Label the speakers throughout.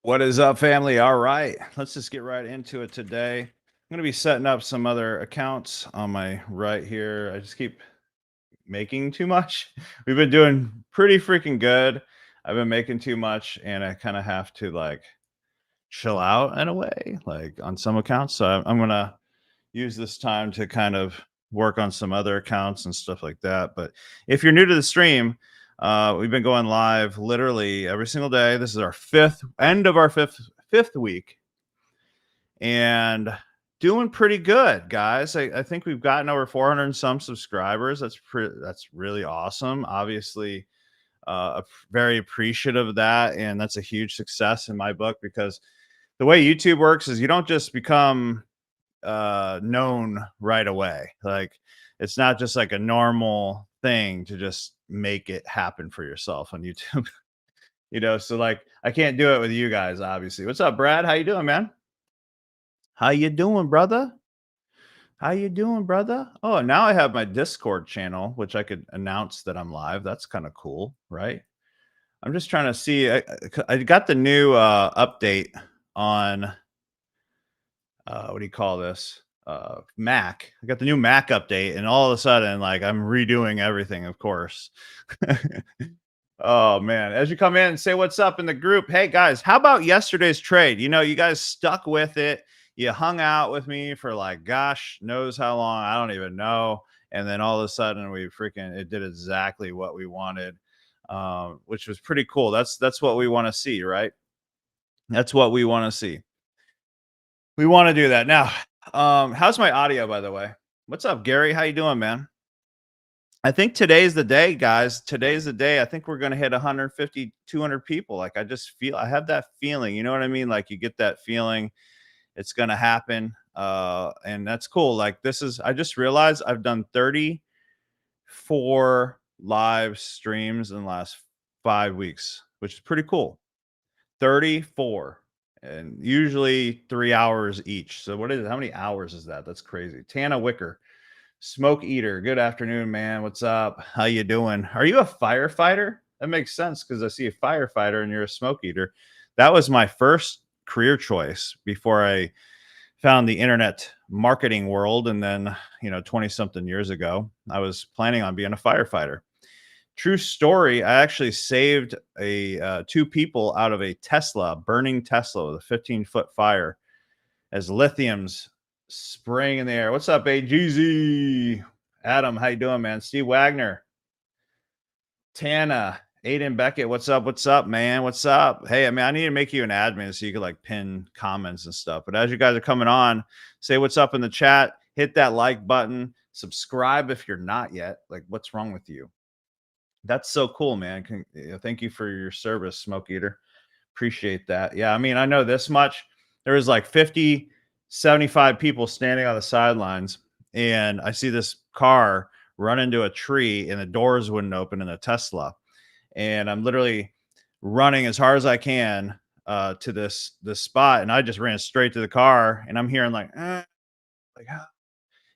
Speaker 1: What is up, family? All right, let's just get right into it today. I'm going to be setting up some other accounts on my right here. I just keep making too much. We've been doing pretty freaking good. I've been making too much, and I kind of have to like chill out in a way, like on some accounts. So I'm going to use this time to kind of work on some other accounts and stuff like that. But if you're new to the stream, we've been going live literally every single day. This is our fifth week, and doing pretty good, guys. I think we've gotten over 400 and some subscribers. That's really awesome. Obviously, very appreciative of that, and that's a huge success in my book because the way YouTube works is you don't just become known right away. Like it's not just like a normal thing to just make it happen for yourself on YouTube. So like I can't do it with you guys, obviously. What's up, Brad? How you doing, man? How you doing, brother? How you doing, brother? Oh, now I have my Discord channel, which I could announce that I'm live. That's kind of cool, right? I'm just trying to see. I got the new update on what do you call this? Mac. I got the new Mac update, and all of a sudden, like I'm redoing everything, of course. Oh man. As you come in and say what's up in the group, hey guys, how about yesterday's trade? You guys stuck with it. You hung out with me for like gosh knows how long. I don't even know. And then all of a sudden it did exactly what we wanted. Which was pretty cool. That's what we want to see, right? That's what we want to see. We want to do that. Now, how's my audio, by the way? What's up, Gary? How you doing, man? I think today's the day, guys. Today's the day. I think we're going to hit 150, 200 people. Like I have that feeling, you know what I mean? Like you get that feeling it's going to happen. And that's cool. Like I just realized I've done 34 live streams in the last 5 weeks, which is pretty cool. 34 and usually 3 hours each. So what is it? How many hours is that? That's crazy. Tana Wicker, Smoke Eater. Good afternoon, man. What's up? How you doing? Are you a firefighter? That makes sense because I see a firefighter and you're a smoke eater. That was my first career choice before I found the internet marketing world. And then, 20 something years ago, I was planning on being a firefighter. True story. I actually saved two people out of a burning Tesla with a 15-foot fire as lithium's spraying in the air. What's up, AGZ? Adam, how you doing, man? Steve Wagner, Tana, Aiden Beckett. What's up? What's up, man? What's up? Hey, I need to make you an admin so you can like pin comments and stuff. But as you guys are coming on, say what's up in the chat. Hit that like button. Subscribe if you're not yet. Like, what's wrong with you? That's so cool, man. Thank you for your service, Smoke Eater. Appreciate that. Yeah, I know this much. There was like 50, 75 people standing on the sidelines, and I see this car run into a tree, and the doors wouldn't open in a Tesla. And I'm literally running as hard as I can to this spot, and I just ran straight to the car, and I'm hearing like, and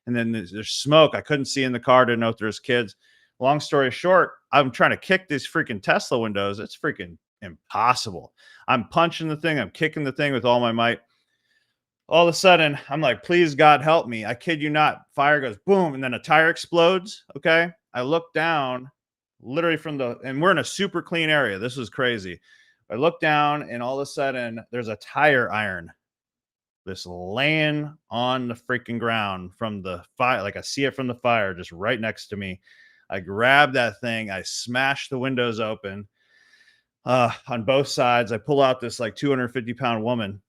Speaker 1: then there's smoke. I couldn't see in the car. Didn't know if there's kids. Long story short, I'm trying to kick these freaking Tesla windows. It's freaking impossible. I'm punching the thing. I'm kicking the thing with all my might. All of a sudden, I'm like, please, God, help me. I kid you not. Fire goes boom, and then a tire explodes. Okay. I look down literally and we're in a super clean area. This was crazy. I look down, and all of a sudden, there's a tire iron this laying on the freaking ground from the fire. Like I see it from the fire just right next to me. I grab that thing. I smash the windows open on both sides. I pull out this like 250-pound woman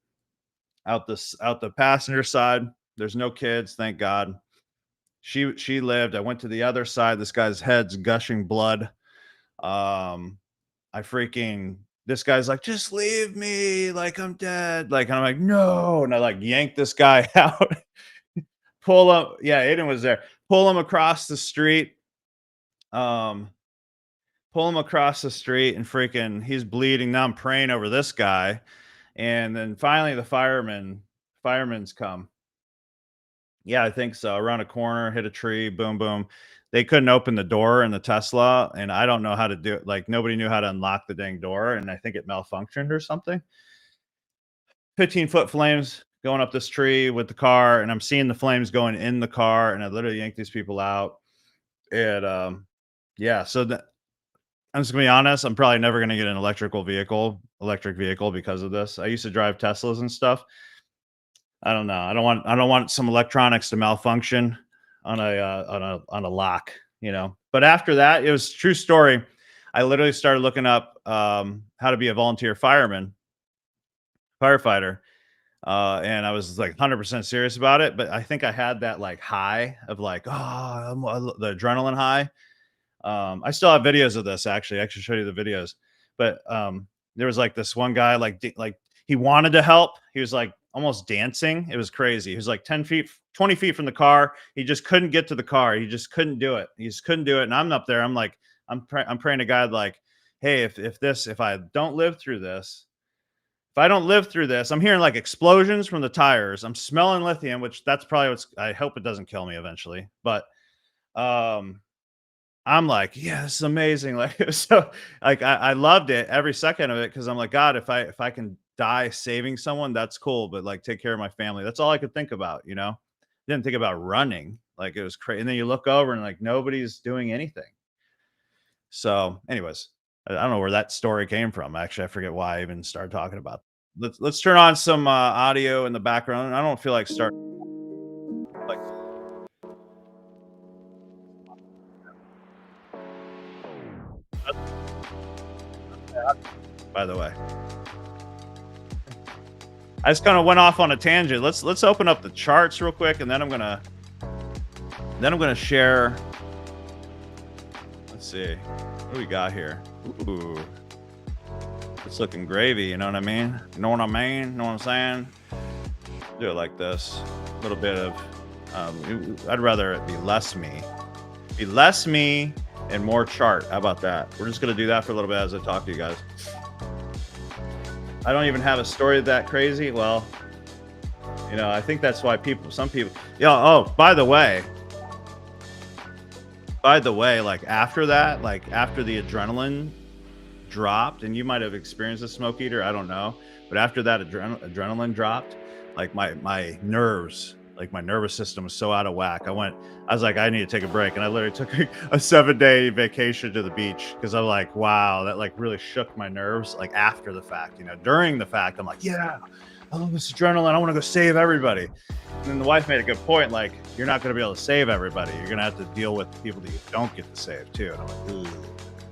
Speaker 1: out the passenger side. There's no kids, thank God. She lived. I went to the other side. This guy's head's gushing blood. This guy's like, just leave me, like I'm dead. Like, and I'm like, no. And I like yank this guy out, pull him. Yeah, Aiden was there. Pull him across the street. Pull him across the street, and freaking he's bleeding. Now I'm praying over this guy. And then finally the firemen's come. Yeah, I think so. Around a corner, hit a tree, boom, boom. They couldn't open the door in the Tesla, and I don't know how to do it. Like nobody knew how to unlock the dang door, and I think it malfunctioned or something. 15-foot flames going up this tree with the car, and I'm seeing the flames going in the car, and I literally yanked these people out. And yeah, so I'm just gonna be honest, I'm probably never gonna get an electric vehicle because of this. I used to drive Teslas and stuff. I don't know. I don't want some electronics to malfunction on a lock, you know. But after that, it was true story. I literally started looking up how to be a volunteer firefighter, and I was like 100% serious about it. But I think I had that like high of like, the adrenaline high. I still have videos of this actually. I should show you the videos. But there was like this one guy like he wanted to help. He was like almost dancing. It was crazy. He was like 10 feet, 20 feet from the car. He just couldn't get to the car. He just couldn't do it. He just couldn't do it. And I'm up there. I'm like, I'm praying to God like, hey, if I don't live through this, if I don't live through this, I'm hearing like explosions from the tires. I'm smelling lithium, which that's probably I hope it doesn't kill me eventually. But um I'm like, yeah, this is amazing. Like, it was so like I loved it every second of it because I'm like, God, if I can die saving someone, that's cool. But like, take care of my family. That's all I could think about. You know, didn't think about running. Like it was crazy. And then you look over and like nobody's doing anything. So, anyways, I don't know where that story came from. Actually, I forget why I even started talking about. Let's turn on some audio in the background. I don't feel like start like by the way. I just kind of went off on a tangent. Let's open up the charts real quick, and then I'm gonna share. Let's see, what do we got here? Ooh, it's looking gravy. You know what I mean? You know what I mean? You know what I'm saying? Do it like this. A little bit of. I'd rather it be less me, and more chart. How about that? We're just gonna do that for a little bit as I talk to you guys. I don't even have a story that crazy. Well, you know, I think that's why some people, yeah. Oh, by the way, like after that, like after the adrenaline dropped, and you might have experienced a smoke eater, I don't know, but after that adrenaline dropped, like my nerves, like my nervous system was so out of whack. I was like, I need to take a break, and I literally took a 7-day vacation to the beach because I'm like, wow, that like really shook my nerves. Like after the fact, you know, during the fact, I'm like, yeah, I love this adrenaline. I want to go save everybody. And then the wife made a good point, like, you're not going to be able to save everybody. You're going to have to deal with the people that you don't get to save too. And I'm like, ooh,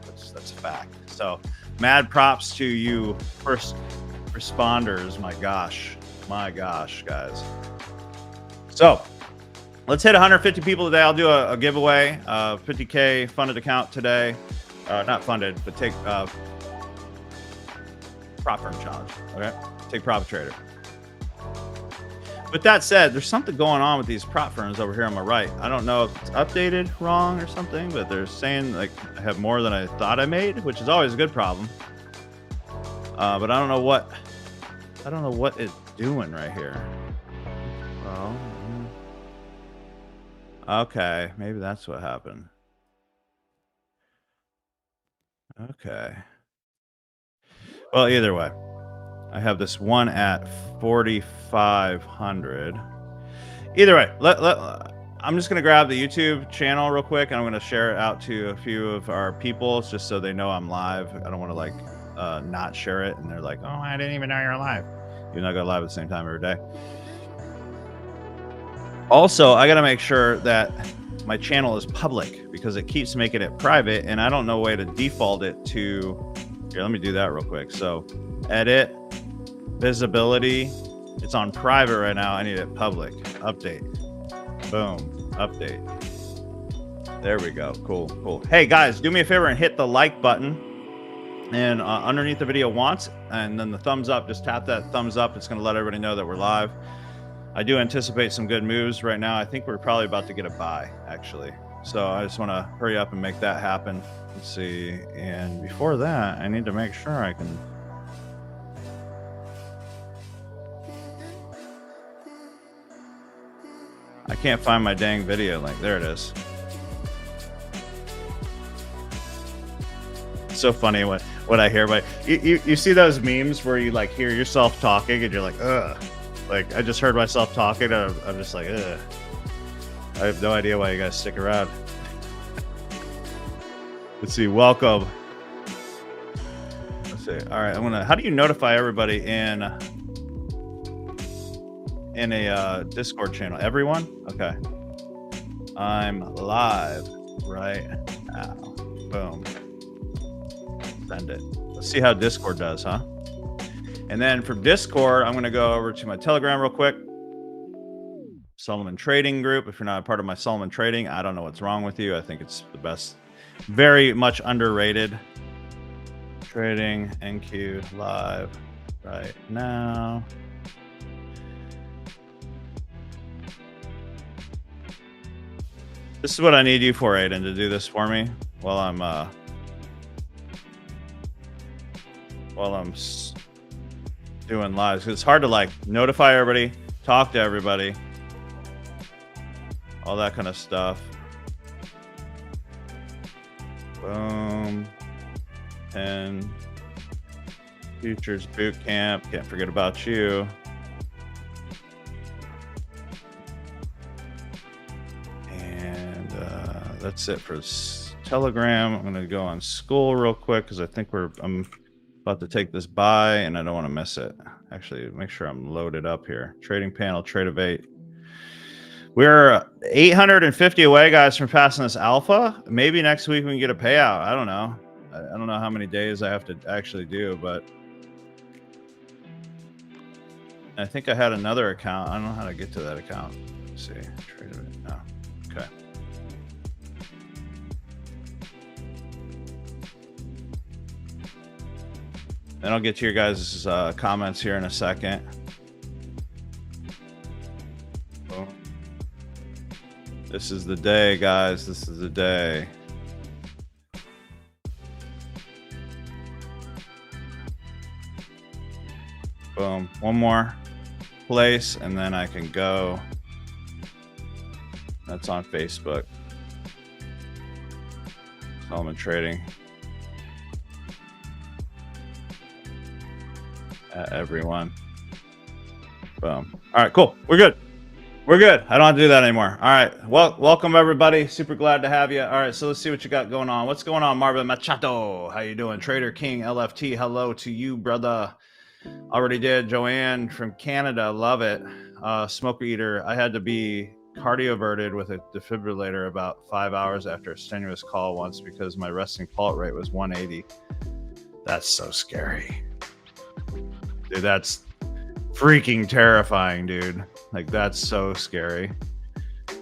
Speaker 1: that's a fact. So mad props to you first responders. My gosh, guys. So let's hit 150 people today. I'll do a giveaway, 50K funded account today. Not funded, but take prop firm challenge. Okay, take Profit Trader. With that said, there's something going on with these prop firms over here on my right. I don't know if it's updated wrong or something, but they're saying like I have more than I thought I made, which is always a good problem. But I don't know what it's doing right here. Well, okay, maybe that's what happened. Okay. Well, either way, I have this one at 4,500. Either way, I'm just gonna grab the YouTube channel real quick, and I'm gonna share it out to a few of our people just so they know I'm live. I don't want to like not share it, and they're like, "Oh, I didn't even know you're live." Even though I go live at the same time every day. Also, I got to make sure that my channel is public because it keeps making it private, and I don't know a way to default it to. Here, let me do that real quick. So, edit, visibility. It's on private right now. I need it public. Update. Boom. Update. There we go. Cool. Hey guys, do me a favor and hit the like button. And underneath the video once, and then the thumbs up. Just tap that thumbs up. It's going to let everybody know that we're live. I do anticipate some good moves right now. I think we're probably about to get a buy, actually. So I just want to hurry up and make that happen. Let's see. And before that, I need to make sure I can. I can't find my dang video link. There it is. It's so funny when when I hear my you see those memes where you like hear yourself talking and you're like, ugh. Like I just heard myself talking and I'm just like, ugh. I have no idea why you guys stick around. Let's see, welcome. Let's see. All right, how do you notify everybody in a Discord channel? Everyone? Okay. I'm live right now. Boom. Send it. Let's see how Discord does, huh? And then from Discord, I'm going to go over to my Telegram real quick. Solomon Trading Group. If you're not a part of my Solomon Trading, I don't know what's wrong with you. I think it's the best. Very much underrated. Trading NQ live right now. This is what I need you for, Aiden, to do this for me while I'm doing lives. It's hard to like notify everybody, talk to everybody, all that kind of stuff. Boom. And Futures Boot Camp. Can't forget about you. And that's it for Telegram. I'm gonna go on school real quick because I think I'm about to take this buy and I don't want to miss it. Actually, make sure I'm loaded up here. Trading panel, trade of 8. We're 850 away, guys, from passing this alpha. Maybe next week we can get a payout. I don't know. I don't know how many days I have to actually do, but I think I had another account. I don't know how to get to that account. Let's see. Trade of 8. No. Okay. Then I'll get to your guys' comments here in a second. Boom. This is the day, guys. This is the day. Boom. One more place, and then I can go. That's on Facebook. Solomon Trading. Everyone. Boom. All right, cool. We're good. We're good. I don't have to do that anymore. All right. Well, welcome everybody. Super glad to have you. All right, so let's see what you got going on. What's going on, Marvin Machado? How you doing? Trader King LFT. Hello to you, brother. Already did. Joanne from Canada. Love it. Smoker Eater. I had to be cardioverted with a defibrillator about 5 hours after a strenuous call once because my resting pulse rate was 180. That's so scary. Dude, that's freaking terrifying, dude. Like, that's so scary.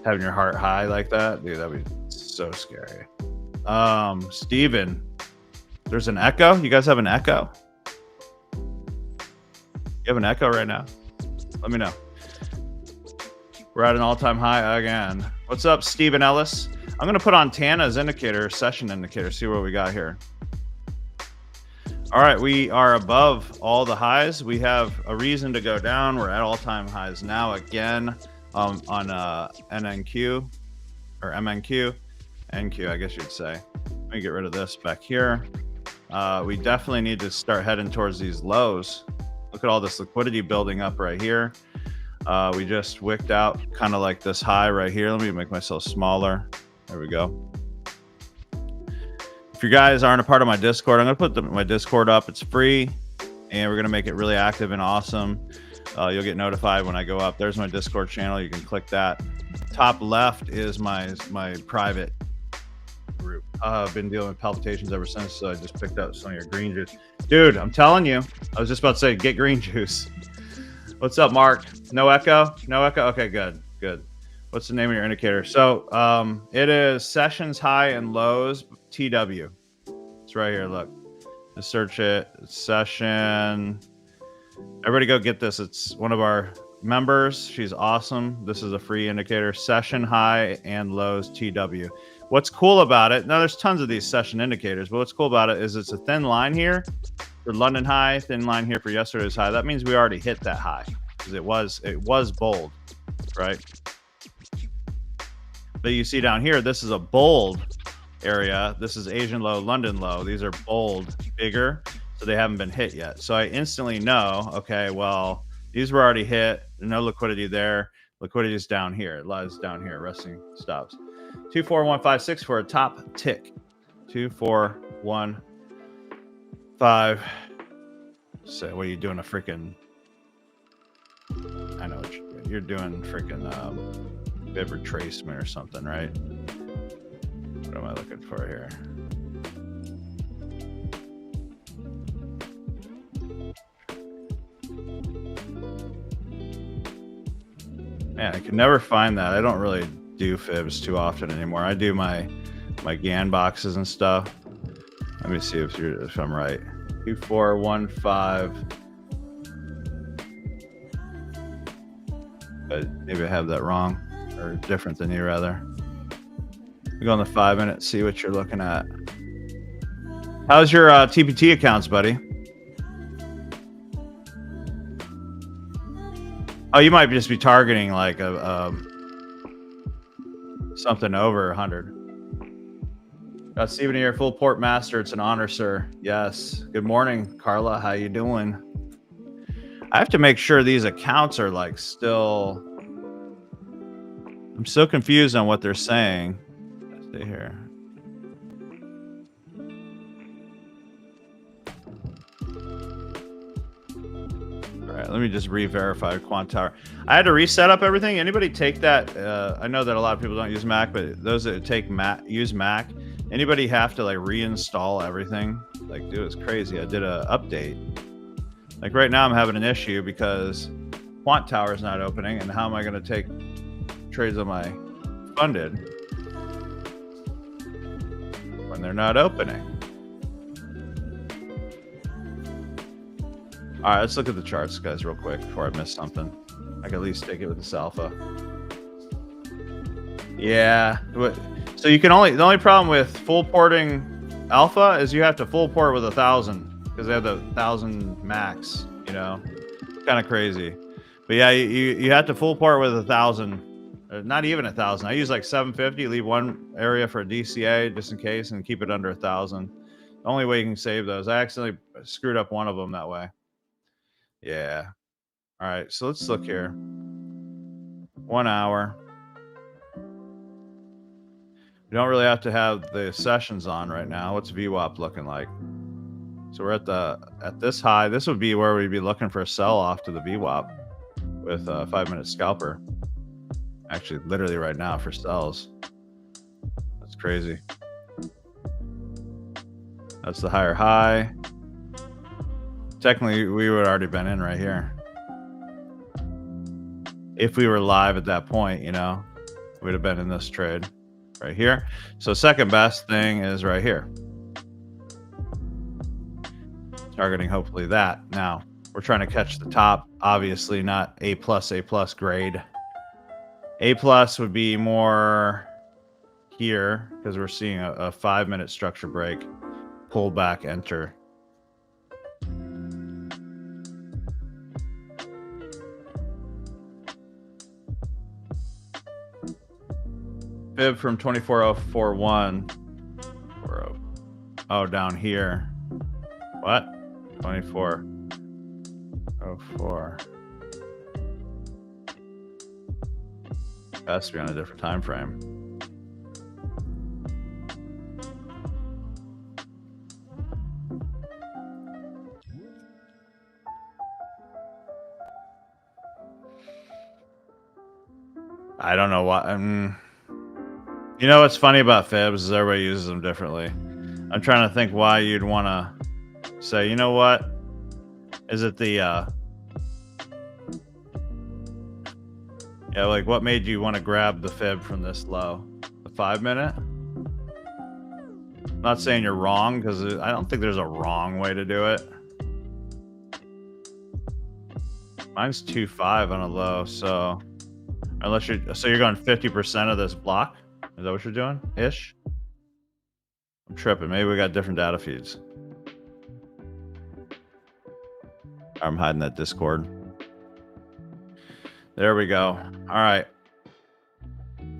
Speaker 1: Having your heart high like that, dude, that'd be so scary. Steven, there's an echo? You guys have an echo? You have an echo right now? Let me know. We're at an all-time high again. What's up, Steven Ellis? I'm going to put on Tana's indicator, session indicator, see what we got here. All right, we are above all the highs. We have a reason to go down. We're at all-time highs now again on NNQ or MNQ. NQ, I guess you'd say. Let me get rid of this back here. We definitely need to start heading towards these lows. Look at all this liquidity building up right here. We just wicked out kind of like this high right here. Let me make myself smaller. There we go. If you guys aren't a part of my Discord, I'm going to put my Discord up. It's free, and we're going to make it really active and awesome. You'll get notified when I go up. There's my Discord channel. You can click that. Top left is my private group. I've been dealing with palpitations ever since, so I just picked up some of your green juice. Dude, I'm telling you. I was just about to say, get green juice. What's up, Mark? No echo? No echo? Okay, good. Good. What's the name of your indicator? So it is sessions high and lows TW. It's right here. Look, just search it. It's session. Everybody go get this. It's one of our members. She's awesome. This is a free indicator. Session high and lows TW. What's cool about it? Now there's tons of these session indicators, but what's cool about it is it's a thin line here for London high, thin line here for yesterday's high. That means we already hit that high because it was bold, right? But you see down here, this is a bold area. This is Asian low, London low. These are bold, bigger, so they haven't been hit yet. So I instantly know, okay, well, these were already hit. No liquidity there. Liquidity is down here. It lies down here, resting stops. 24156 for a top tick. 2415. So what are you doing? A freaking, I know what you're doing. You're doing freaking bib retracement or something, right? What am I looking for here? Man, I can never find that. I don't really do fibs too often anymore. I do my GAN boxes and stuff. Let me see if I'm right. 2415. But maybe I have that wrong or different than you rather. We go on the 5 minute, see what you're looking at. How's your TPT accounts, buddy? Oh, you might just be targeting like a something over 100. Got Steven here, full port master. It's an honor, sir. Yes. Good morning, Carla. How you doing? I have to make sure these accounts are like still. I'm so confused on what they're saying. Stay here. All right, let me just re-verify Quant Tower. I had to reset up everything. Anybody take that? I know that a lot of people don't use Mac, but those that take use Mac. Anybody have to like reinstall everything? Like, dude, it's crazy. I did a update. Like right now, I'm having an issue because Quant Tower is not opening, and how am I going to take trades on my funded when they're not opening? All right, let's look at the charts, guys, real quick before I miss something. I can at least take it with this alpha. Yeah. So you can the only problem with full porting alpha is you have to full port with 1,000 because they have the 1,000 max. You know, it's kind of crazy. But yeah, you have to full port with 1,000. Not even 1,000. I use like 750. Leave one area for a DCA just in case, and keep it under 1,000. The only way you can save those. I accidentally screwed up one of them that way. Yeah. All right. So let's look here. 1 hour. We don't really have to have the sessions on right now. What's VWAP looking like? So we're at this high. This would be where we'd be looking for a sell off to the VWAP with a 5 minute scalper. Actually, literally right now for sells. That's crazy. That's the higher high. Technically, we would have already been in right here. If we were live at that point, you know, we'd have been in this trade right here. So second best thing is right here. Targeting hopefully that. Now, we're trying to catch the top. Obviously not A plus grade. A plus would be more here because we're seeing a 5 minute structure break. Pull back, enter. Fib from 24041. Oh, down here. What? 2404. Has to be on a different time frame. I don't know why. You know what's funny about fibs is everybody uses them differently. I'm trying to think why you'd want to say, you know what? Is it the yeah, like what made you want to grab the fib from this low? The 5 minute? I'm not saying you're wrong because I don't think there's a wrong way to do it. Mine's 2.5 on a low, so unless you're going 50% of this block. Is that what you're doing? Ish? I'm tripping. Maybe we got different data feeds. I'm hiding that Discord. There we go. All right.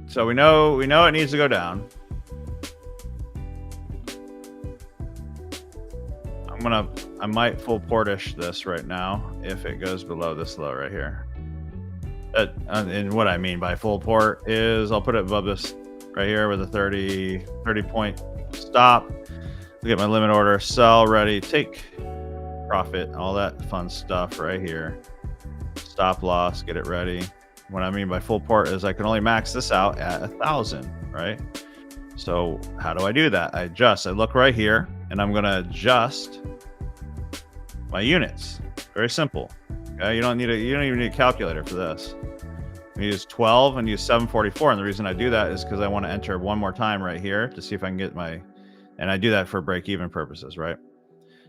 Speaker 1: So we know it needs to go down. I might full portish this right now if it goes below this low right here. And what I mean by full port is I'll put it above this right here with a 30 point stop. Get my limit order, sell, ready, take profit, all that fun stuff right here. Stop loss, get it ready. What I mean by full port is I can only max this out at 1,000, right? So how do I do that? I look right here and I'm gonna adjust my units. Very simple. Okay, you don't even need a calculator for this. I use 12 and use 744, and the reason I do that is because I want to enter one more time right here to see if I can get my, and I do that for break-even purposes, right?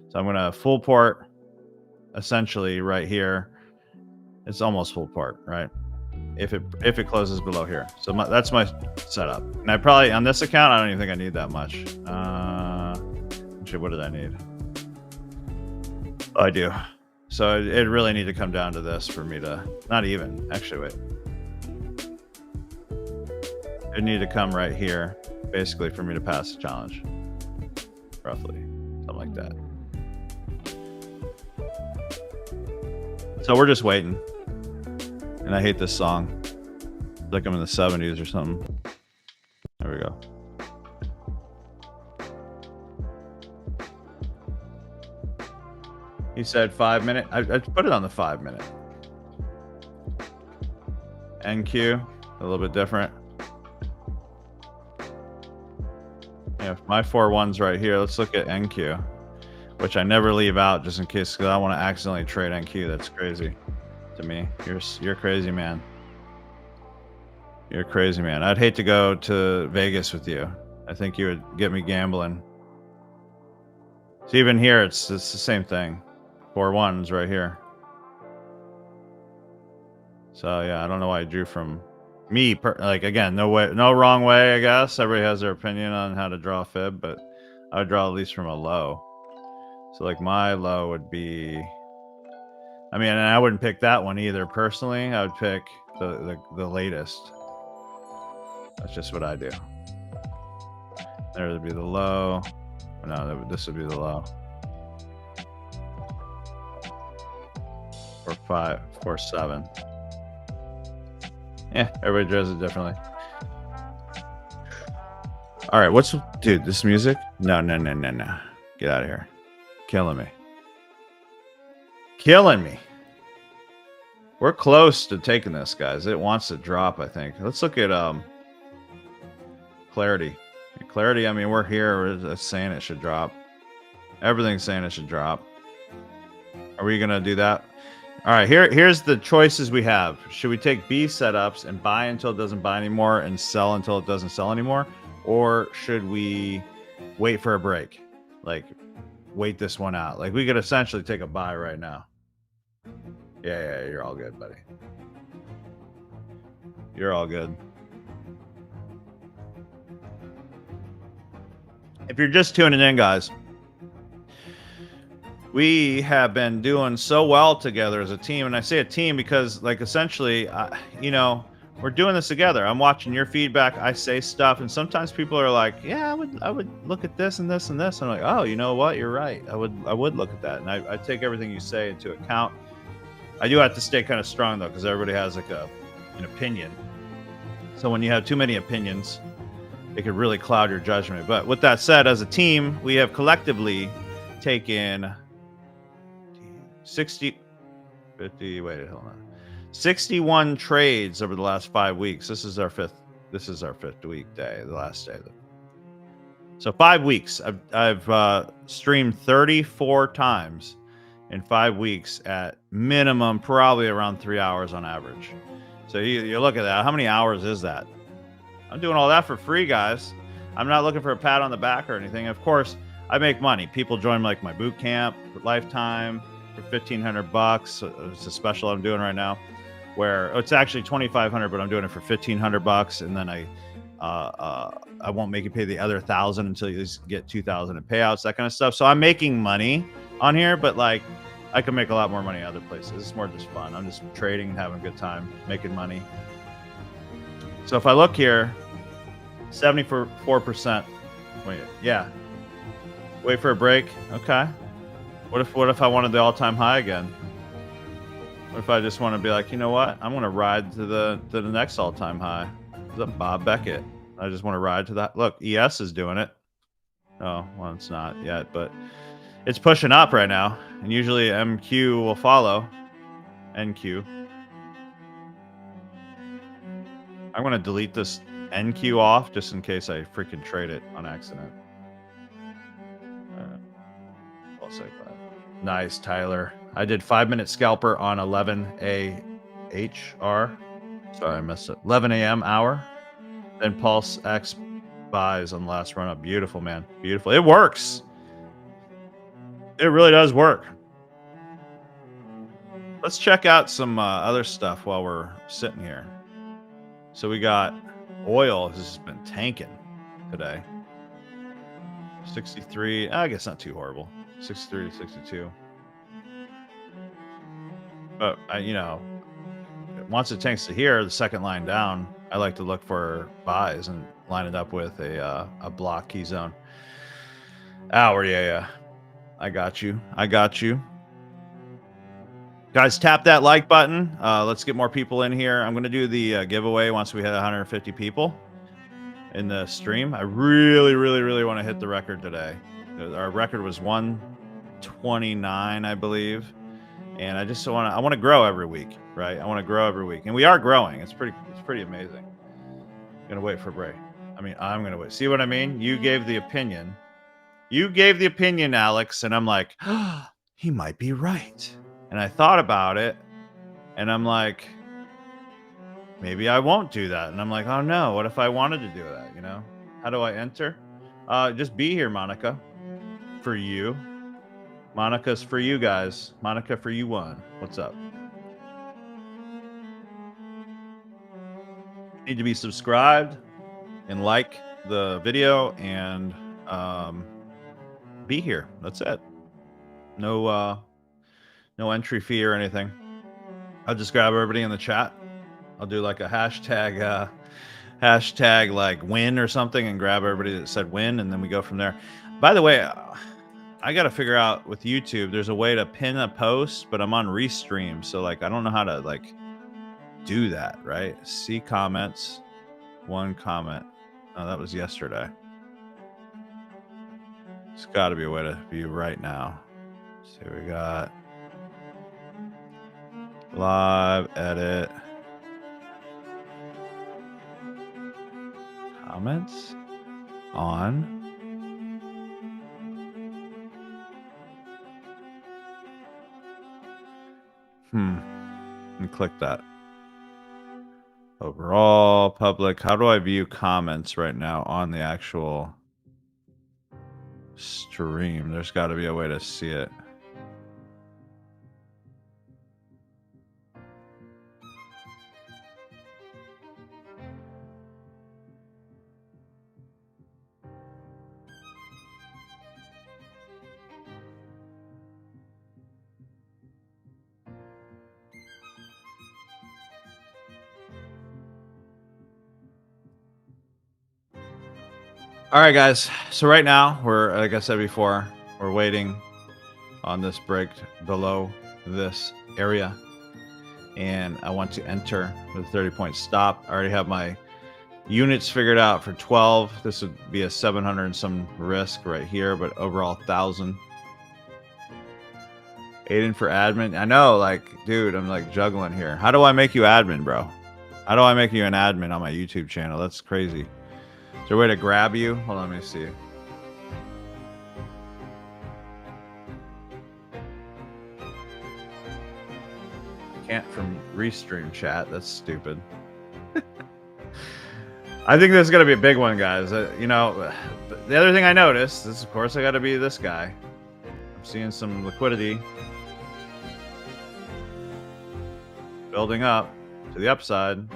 Speaker 1: So I'm gonna full port essentially right here. It's almost full port, right? If it closes below here. So that's my setup. And I probably on this account I don't even think I need that much. Actually, what did I need? Oh, I do. So it really need to come down to this for me to, not even, actually, wait. It need to come right here, basically, for me to pass the challenge. Roughly, something like that. So we're just waiting. And I hate this song. It's like I'm in the 70s or something. There we go. He said 5 minute. I put it on the 5 minute. NQ, a little bit different. Yeah, my 4-1's right here. Let's look at NQ, which I never leave out just in case, because I want to accidentally trade NQ. That's crazy to me. You're crazy, man. You're crazy, man. I'd hate to go to Vegas with you. I think you would get me gambling. So even here, it's the same thing. 4-1s right here. So yeah, I don't know why I drew from me. Like again, no wrong way. I guess everybody has their opinion on how to draw a fib, but I would draw at least from a low. So like my low would be. I mean, and I wouldn't pick that one either. Personally, I would pick the latest. That's just what I do. There would be the low. No, this would be the low. 4-5, 4-7. Yeah, everybody does it differently. All right, dude? This music? No. Get out of here. Killing me. Killing me. We're close to taking this, guys. It wants to drop, I think. Let's look at clarity. Clarity, I mean, we're here. We're saying it should drop. Everything's saying it should drop. Are we going to do that? All right, here's the choices we have. Should we take B setups and buy until it doesn't buy anymore and sell until it doesn't sell anymore? Or should we wait for a break? Like, wait this one out. Like, we could essentially take a buy right now. Yeah, you're all good, buddy. You're all good. If you're just tuning in, guys, we have been doing so well together as a team. And I say a team because, like, essentially, you know, we're doing this together. I'm watching your feedback. I say stuff. And sometimes people are like, yeah, I would look at this and this and this. And I'm like, oh, you know what? You're right. I would look at that. And I take everything you say into account. I do have to stay kind of strong, though, because everybody has like an opinion. So when you have too many opinions, it could really cloud your judgment. But with that said, as a team, we have collectively taken 61 trades over the last 5 weeks. This is our fifth week day, the last day. So 5 weeks. I've streamed 34 times in 5 weeks at minimum, probably around 3 hours on average. So you look at that. How many hours is that? I'm doing all that for free, guys. I'm not looking for a pat on the back or anything. Of course, I make money. People join like my boot camp for lifetime for $1,500. It's a special I'm doing right now, where it's actually $2,500, but I'm doing it for $1,500, and then I won't make you pay the other $1,000 until you get $2,000 in payouts, that kind of stuff. So I'm making money on here, but like I can make a lot more money other places. It's more just fun. I'm just trading and having a good time, making money. So if I look here, 74%. Wait, yeah. Wait for a break. Okay. What if I wanted the all-time high again? What if I just want to be like, you know what? I'm gonna ride to the next all-time high. What's up, Bob Beckett? I just want to ride to that. Look, ES is doing it. Oh, well, it's not yet, but it's pushing up right now. And usually MQ will follow NQ. I'm gonna delete this NQ off just in case I freaking trade it on accident. I'll say that. Nice, Tyler. I did 5-minute scalper on 11 AHR. Sorry, I missed it. 11 a.m. hour. Then Pulse X buys on last run up. Beautiful, man. Beautiful. It works. It really does work. Let's check out some other stuff while we're sitting here. So we got oil has been tanking today. 63. I guess not too horrible. 63 to 62. But you know, once it tanks to here, the second line down, I like to look for buys and line it up with a block key zone. Hour, yeah. I got you. Guys, tap that like button. Let's get more people in here. I'm going to do the giveaway once we hit 150 people in the stream. I really want to hit the record today. Our record was 129, I believe. And I just I want to grow every week, right? I want to grow every week. And we are growing. It's pretty amazing. I'm going to wait for Bray. I'm going to wait. See what I mean? You gave the opinion. Alex. And I'm like, oh, he might be right. And I thought about it. And I'm like, maybe I won't do that. And I'm like, oh no, what if I wanted to do that? You know, how do I enter? Just be here, Monica, for you. Monica's for you guys. Monica for you one. What's up? Need to be subscribed and like the video and be here. That's it. No entry fee or anything. I'll just grab everybody in the chat. I'll do like a hashtag like win or something and grab everybody that said win, and then we go from there. By the way, I got to figure out with YouTube, there's a way to pin a post, but I'm on Restream. So like, I don't know how to like do that, right? See comments, one comment. Oh, that was yesterday. It's got to be a way to view right now. So we got live, edit, comments on. Let me click that. Overall, public. How do I view comments right now on the actual stream? There's got to be a way to see it. All right, guys. So right now, we're, like I said before, we're waiting on this break below this area. And I want to enter with a 30-point stop. I already have my units figured out for 12. This would be a 700 and some risk right here, but overall 1,000. Aiden for admin. I know, like, dude, I'm like juggling here. How do I make you admin, bro? How do I make you an admin on my YouTube channel? That's crazy. Is there a way to grab you? Hold on, let me see. Can't from Restream chat. That's stupid. I think this is going to be a big one, guys. You know, the other thing I noticed is, of course, I got to be this guy. I'm seeing some liquidity building up to the upside.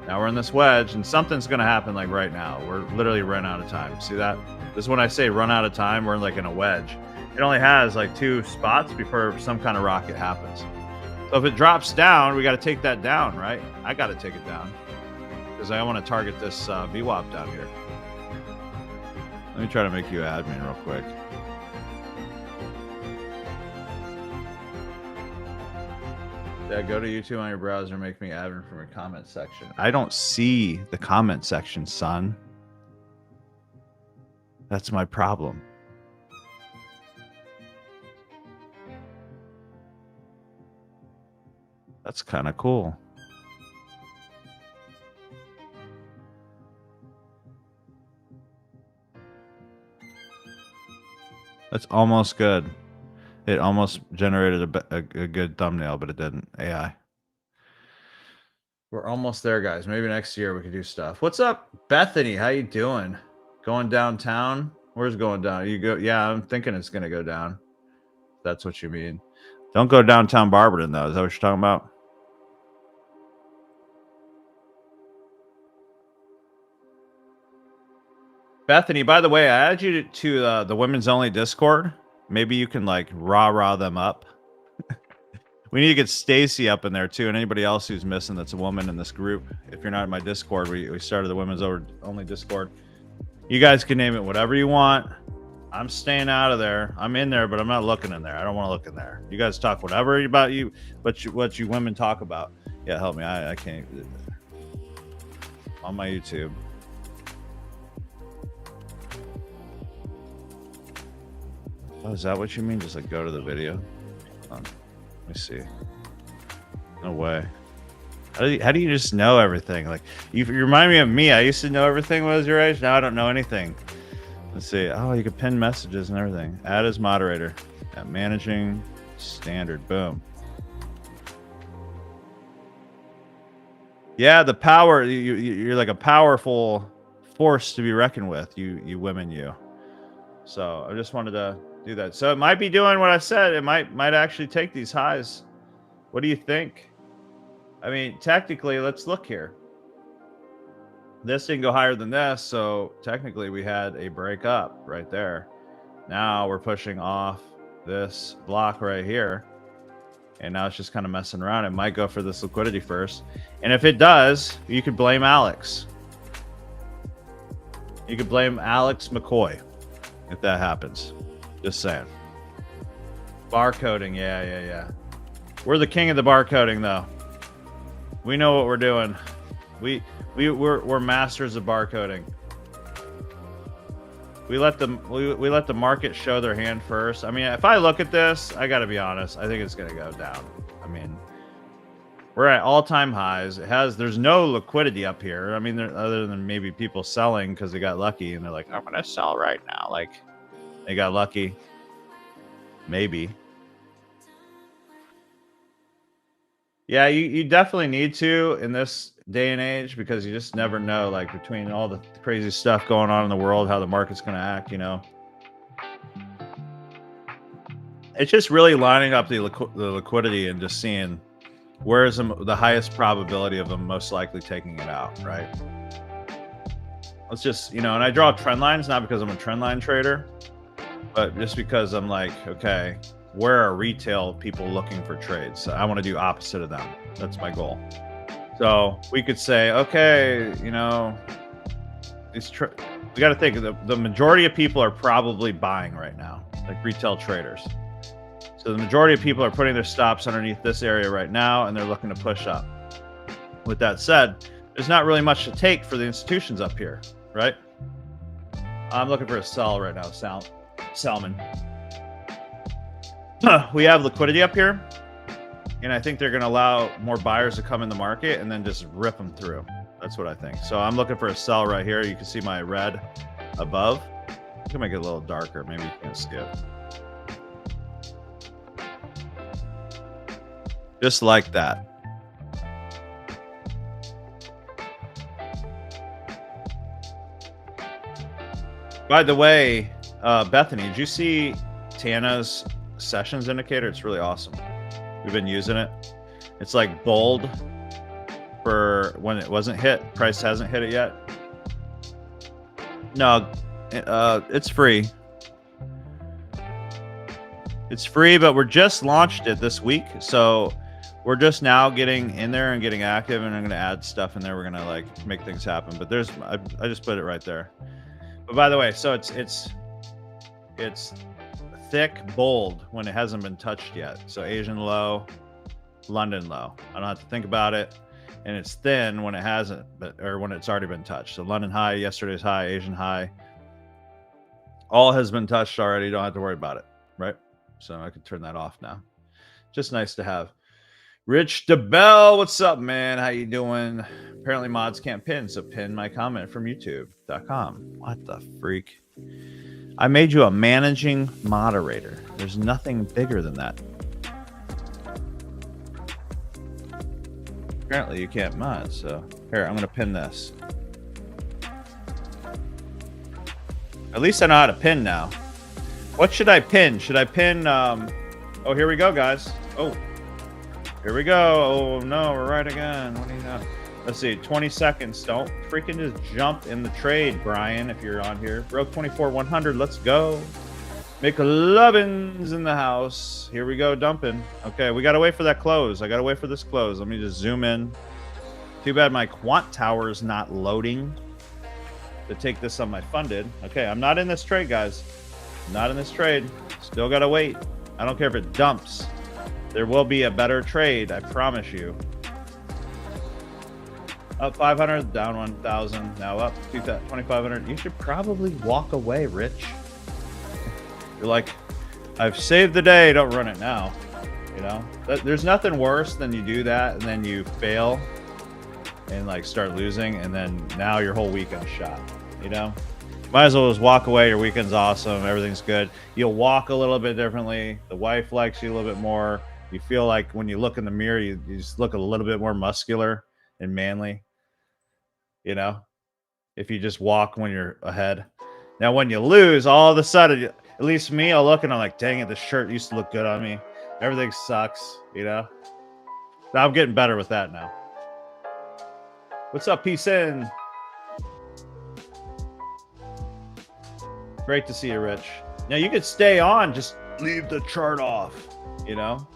Speaker 1: Now we're in this wedge, and something's going to happen like right now. We're literally running out of time. See that? This is when I say run out of time. We're like in a wedge. It only has like 2 spots before some kind of rocket happens. So if it drops down, we got to take that down, right? I got to take it down because I want to target this VWAP down here. Let me try to make you admin real quick. Yeah, go to YouTube on your browser and make me admin from your comment section. I don't see the comment section, son. That's my problem. That's kind of cool. That's almost good. It almost generated a good thumbnail, but it didn't. AI. We're almost there, guys. Maybe next year we could do stuff. What's up, Bethany? How you doing? Going downtown? Where's going down? You go? Yeah, I'm thinking it's gonna go down. That's what you mean. Don't go downtown Barberton, though. Is that what you're talking about? Bethany, by the way, I added you to the women's only Discord. Maybe you can like rah them up. We need to get Stacy up in there too, and anybody else who's missing that's a woman in this group. If you're not in my Discord, we started the women's only Discord. You guys can name it whatever you want. I'm staying out of there. I'm in there, but I'm not looking in there. I don't want to look in there. You guys talk whatever about you, what you women talk about. Yeah, help me. I can't. On my YouTube. Oh, is that what you mean? Just like go to the video? Hold on. Let me see. No way. How do you just know everything? Like you remind me of me. I used to know everything when I was your age. Now I don't know anything. Let's see. Oh, you can pin messages and everything. Add as moderator. At managing standard. Boom. Yeah, the power. You're like a powerful force to be reckoned with. You women, you. So I just wanted to do that. So it might be doing what I said. It might actually take these highs. What do you think? I mean, technically, let's look here. This didn't go higher than this, so technically we had a break up right there. Now we're pushing off this block right here, and now it's just kind of messing around. It might go for this liquidity first, and if it does, you could blame Alex. You could blame Alex McCoy if that happens. Just saying. Barcoding, yeah. We're the king of the barcoding, though. We know what we're doing. We're masters of barcoding. We let the market show their hand first. I mean, if I look at this, I got to be honest. I think it's going to go down. I mean, we're at all-time highs. There's no liquidity up here. I mean, other than maybe people selling because they got lucky and they're like, I'm going to sell right now. Like, they got lucky. Maybe. Yeah, you definitely need to in this day and age because you just never know, like between all the crazy stuff going on in the world, how the market's going to act, you know. It's just really lining up the liquidity and just seeing where is the highest probability of them most likely taking it out, right? Let's just, and I draw trend lines, not because I'm a trend line trader, but just because I'm like, okay, where are retail people looking for trades? So I want to do opposite of them. That's my goal. So we could say, okay, we got to think the majority of people are probably buying right now, like retail traders. So the majority of people are putting their stops underneath this area right now, and they're looking to push up. With that said, there's not really much to take for the institutions up here, right? I'm looking for a sell right now, Salmon. We have liquidity up here, and I think they're going to allow more buyers to come in the market and then just rip them through. That's what I think. So I'm looking for a sell right here. You can see my red above. I can make it a little darker. Maybe you can't see it. Just like that. By the way, Bethany, did you see Tana's sessions indicator? It's really awesome. We've been using it. It's like bold for when it wasn't hit. Price hasn't hit it yet. No, it's free. It's free, but we're just launched it this week, so we're just now getting in there and getting active, and I'm going to add stuff in there. We're going to like make things happen. But I just put it right there. But by the way, so it's thick, bold when it hasn't been touched yet. So Asian low, London low. I don't have to think about it. And it's thin when it hasn't, or when it's already been touched. So London high, yesterday's high, Asian high, all has been touched already. Don't have to worry about it, right? So I can turn that off now. Just nice to have. Rich DeBell, what's up, man? How you doing? Apparently mods can't pin, so pin my comment from youtube.com. What the freak? I made you a managing moderator. There's nothing bigger than that. Apparently you can't mod, so here, I'm gonna pin this. At least I know how to pin now. What should I pin? Should I pin oh, here we go, guys. Oh, here we go. Oh no, we're right again. What do you know? Let's see, 20 seconds. Don't freaking just jump in the trade, Brian, if you're on here. Broke 24-100. Let's go. McLovin's in the house. Here we go, dumping. Okay, we got to wait for that close. I got to wait for this close. Let me just zoom in. Too bad my quant tower is not loading to take this on my funded. Okay, I'm not in this trade, guys. Not in this trade. Still got to wait. I don't care if it dumps. There will be a better trade, I promise you. Up 500, down 1,000, now up 2,500. You should probably walk away, Rich. You're like, I've saved the day, don't run it now. You know, there's nothing worse than you do that and then you fail and like start losing, and then now your whole weekend's shot. You know, might as well just walk away. Your weekend's awesome, everything's good. You'll walk a little bit differently. The wife likes you a little bit more. You feel like when you look in the mirror, you just look a little bit more muscular and manly. You know, if you just walk when you're ahead. Now, when you lose, all of a sudden, at least me, I'll look and I'm like, dang it, this shirt used to look good on me. Everything sucks, you know? Now I'm getting better with that now. What's up, peace in? Great to see you, Rich. Now, you could stay on, just leave the chart off, you know?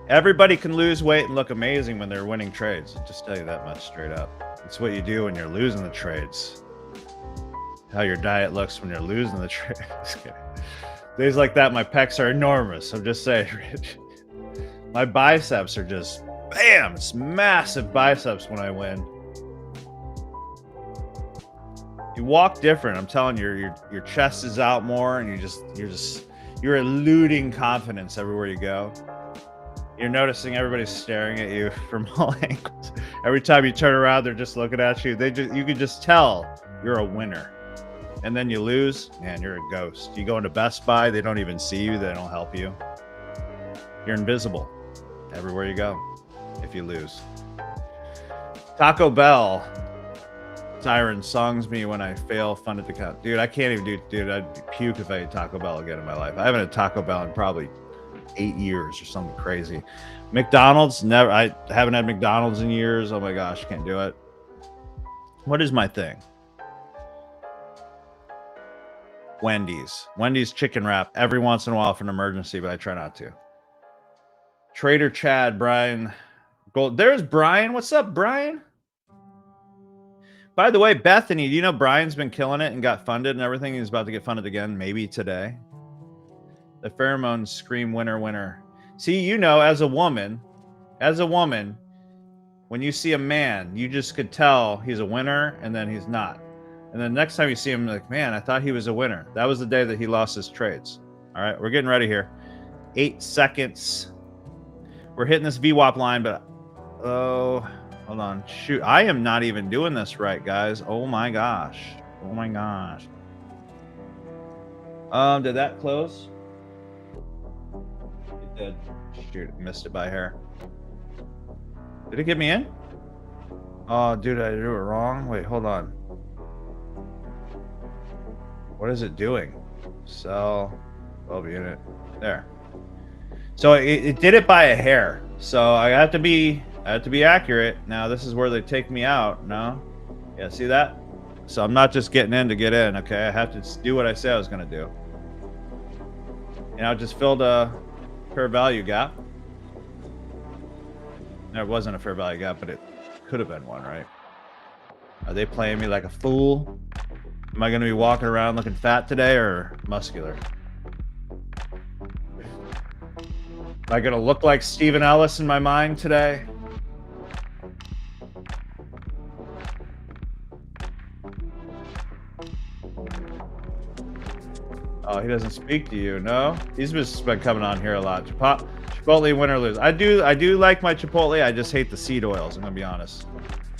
Speaker 1: Everybody can lose weight and look amazing when they're winning trades. I'll just tell you that much straight up. It's what you do when you're losing the trades. How your diet looks when you're losing the trades. Days like that, my pecs are enormous. I'm just saying, Rich. My biceps are just, bam, it's massive biceps when I win. You walk different. I'm telling you, your chest is out more, and you're eluding confidence everywhere you go. You're noticing everybody's staring at you from all angles. Every time you turn around, they're just looking at you. You can just tell you're a winner. And then you lose, man, you're a ghost. You go into Best Buy, they don't even see you. They don't help you. You're invisible everywhere you go if you lose. Taco Bell. Siren songs me when I fail funded account. Dude, I can't even do, dude, I'd puke if I ate Taco Bell again in my life. I haven't had Taco Bell in probably 8 years or something crazy. McDonald's, never. I haven't had McDonald's in years. Oh my gosh, can't do it. What is my thing? Wendy's chicken wrap every once in a while for an emergency, but I try not to. Trader Chad, Brian Gold. There's Brian. What's up, Brian? By the way, Bethany, do you know Brian's been killing it and got funded and everything? He's about to get funded again, maybe today. The pheromones scream winner, winner. See, you know, as a woman, when you see a man, you just could tell he's a winner and then he's not. And then next time you see him, like, man, I thought he was a winner. That was the day that he lost his trades. All right, we're getting ready here. 8 seconds. We're hitting this VWAP line, but oh, hold on. Shoot, I am not even doing this right, guys. Oh my gosh. Oh my gosh. Did that close? It did. Shoot, missed it by hair. Did it get me in? Oh, dude, I do it wrong. Wait, hold on. What is it doing? Sell 12 unit. There. So it did it by a hair. So I have to be accurate. Now this is where they take me out. No? Yeah, see that? So I'm not just getting in to get in, okay? I have to do what I said I was gonna do. You know, just filled a fair value gap. There wasn't a fair value gap, but it could have been one, right? Are they playing me like a fool? Am I going to be walking around looking fat today or muscular? Am I gonna look like Stephen Ellis in my mind today? Oh, he doesn't speak to you, no? He's just been coming on here a lot. Chipotle, win or lose. I do like my Chipotle. I just hate the seed oils. I'm gonna be honest.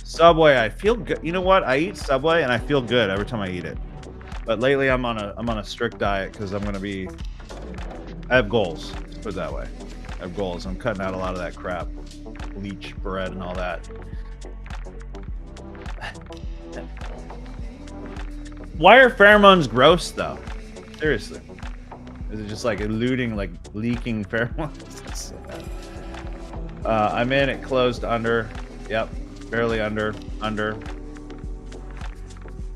Speaker 1: Subway, I feel good. You know what? I eat Subway and I feel good every time I eat it. But lately, I'm on a strict diet because I have goals. Let's put it that way. I have goals. I'm cutting out a lot of that crap, bleach bread and all that. Why are pheromones gross though? Seriously, is it just like eluding, like leaking pheromones? I'm in. It closed under. Yep, barely under.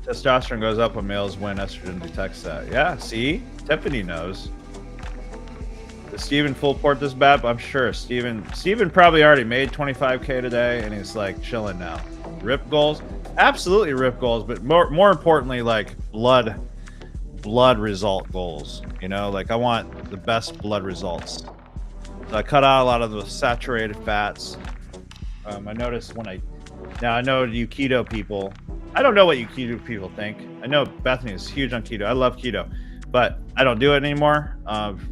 Speaker 1: Testosterone goes up when males when estrogen detects that. Yeah, see, Tiffany knows. Does Steven full port this bad? I'm sure Steven probably already made 25K today, and he's like chilling now. Rip goals, absolutely rip goals, but more importantly, like blood result goals. You know, like I want the best blood results. So I cut out a lot of the saturated fats. I noticed now I know you keto people. I don't know what you keto people think. I know Bethany is huge on keto. I love keto, but I don't do it anymore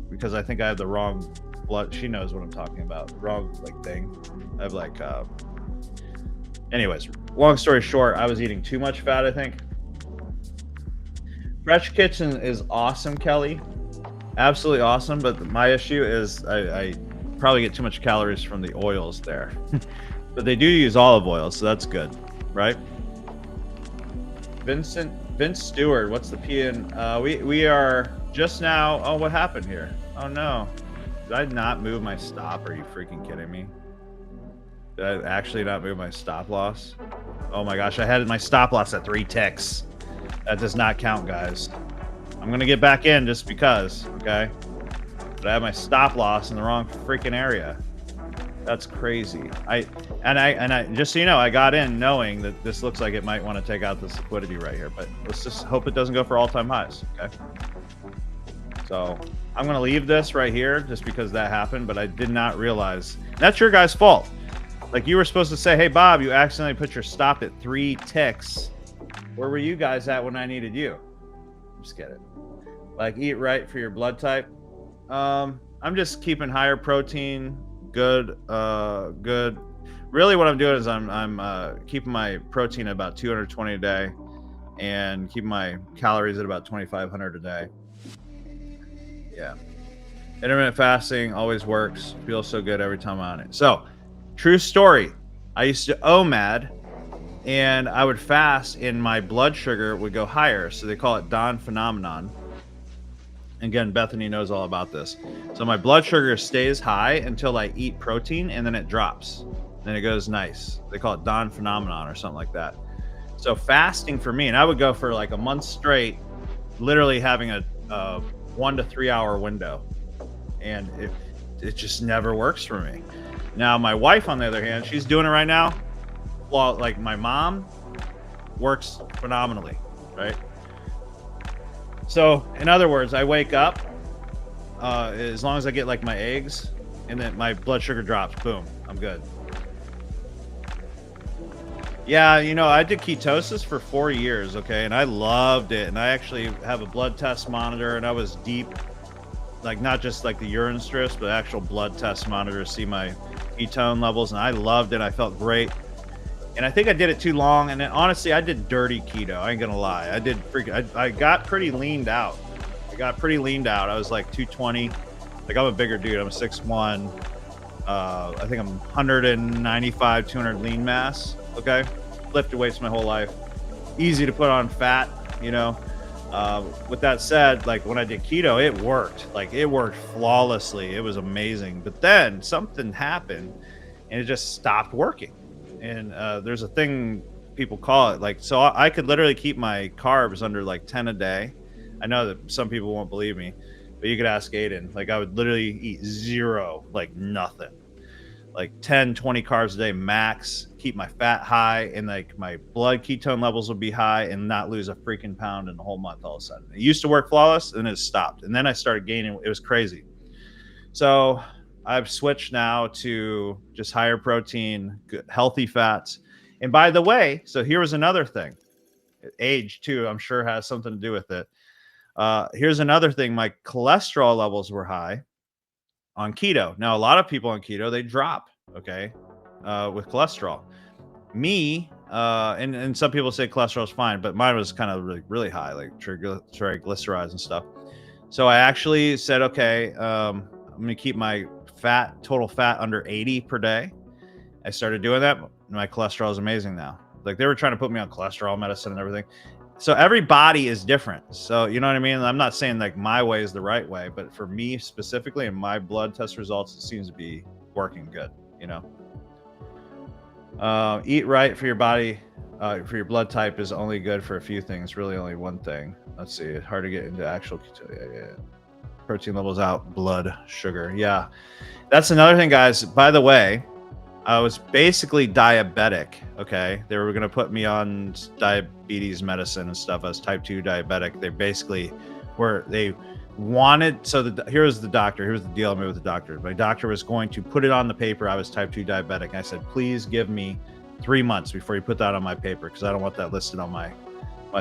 Speaker 1: because I think I have the wrong blood. She knows what I'm talking about. Wrong like thing. I have like. Anyways, long story short, I was eating too much fat, I think. Fresh Kitchen is awesome, Kelly. Absolutely awesome. But my issue is I probably get too much calories from the oils there. But they do use olive oil, so that's good, right? Vince Stewart, what's the PN? We are just now. Oh, what happened here? Oh no. Did I not move my stop? Are you freaking kidding me? Did I actually not move my stop loss? Oh my gosh, I had my stop loss at 3 ticks. That does not count, guys. I'm gonna get back in just because, okay? But I have my stop loss in the wrong freaking area. That's crazy. I just so you know, I got in knowing that this looks like it might want to take out this liquidity right here, but let's just hope it doesn't go for all-time highs, okay? So I'm gonna leave this right here just because that happened, but I did not realize that's your guys' fault. Like you were supposed to say, hey Bob, you accidentally put your stop at 3 ticks. Where were you guys at when I needed you? Just get it. Like eat right for your blood type. I'm just keeping higher protein, good. Really what I'm doing is I'm keeping my protein at about 220 a day and keeping my calories at about 2,500 a day. Yeah. Intermittent fasting always works. Feels so good every time I'm on it. So, true story. I used to OMAD and I would fast and my blood sugar would go higher. So they call it Don phenomenon. Again, Bethany knows all about this. So my blood sugar stays high until I eat protein and then it drops. Then it goes nice. They call it Don phenomenon or something like that. So fasting for me, and I would go for like a month straight, literally having a 1 to 3 hour window. And it just never works for me. Now, my wife, on the other hand, she's doing it right now. Well, like my mom works phenomenally, right? So, in other words, I wake up as long as I get like my eggs, and then my blood sugar drops. Boom, I'm good. Yeah, you know, I did ketosis for 4 years, okay, and I loved it. And I actually have a blood test monitor, and I was deep, like not just like the urine strips, but actual blood test monitor to see my ketone levels, and I loved it. I felt great. And I think I did it too long, and then honestly, I did dirty keto. I ain't gonna lie. I got pretty leaned out. I was like 220. Like I'm a bigger dude. I'm 6'1". I think I'm 195, 200 lean mass. Okay, lifted weights my whole life. Easy to put on fat, you know. With that said, like when I did keto, it worked. Like it worked flawlessly. It was amazing. But then something happened, and it just stopped working. And there's a thing people call it, like, so I could literally keep my carbs under like 10 a day. I know that some people won't believe me, but you could ask Aiden. Like I would literally eat 0, like nothing, like 10, 20 carbs a day max, keep my fat high, and like my blood ketone levels would be high and not lose a freaking pound in a whole month all of a sudden. It used to work flawless and it stopped. And then I started gaining. It was crazy. So I've switched now to just higher protein, healthy fats. And by the way, so here was another thing. Age too, I'm sure has something to do with it. Here's another thing. My cholesterol levels were high on keto. Now, a lot of people on keto, they drop, okay, with cholesterol. Me, and some people say cholesterol is fine, but mine was kind of really high, like triglycerides and stuff. So I actually said, okay, I'm going to keep my total fat under 80 per day. I started doing that. My cholesterol is amazing now. Like, they were trying to put me on cholesterol medicine and everything. So every body is different. So, you know what I mean? I'm not saying like my way is the right way, but for me specifically and my blood test results, it seems to be working good, you know? Eat right for your body, for your blood type is only good for a few things, really only one thing. Let's see, it's hard to get into actual protein levels out, blood sugar. Yeah, that's another thing, guys. By the way, I was basically diabetic. Okay, they were going to put me on diabetes medicine and stuff. I was type 2 diabetic. They basically wanted, so here's the doctor. Here's the deal I made with the doctor. My doctor was going to put it on the paper I was type 2 diabetic. And I said, please give me 3 months before you put that on my paper, because I don't want that listed on my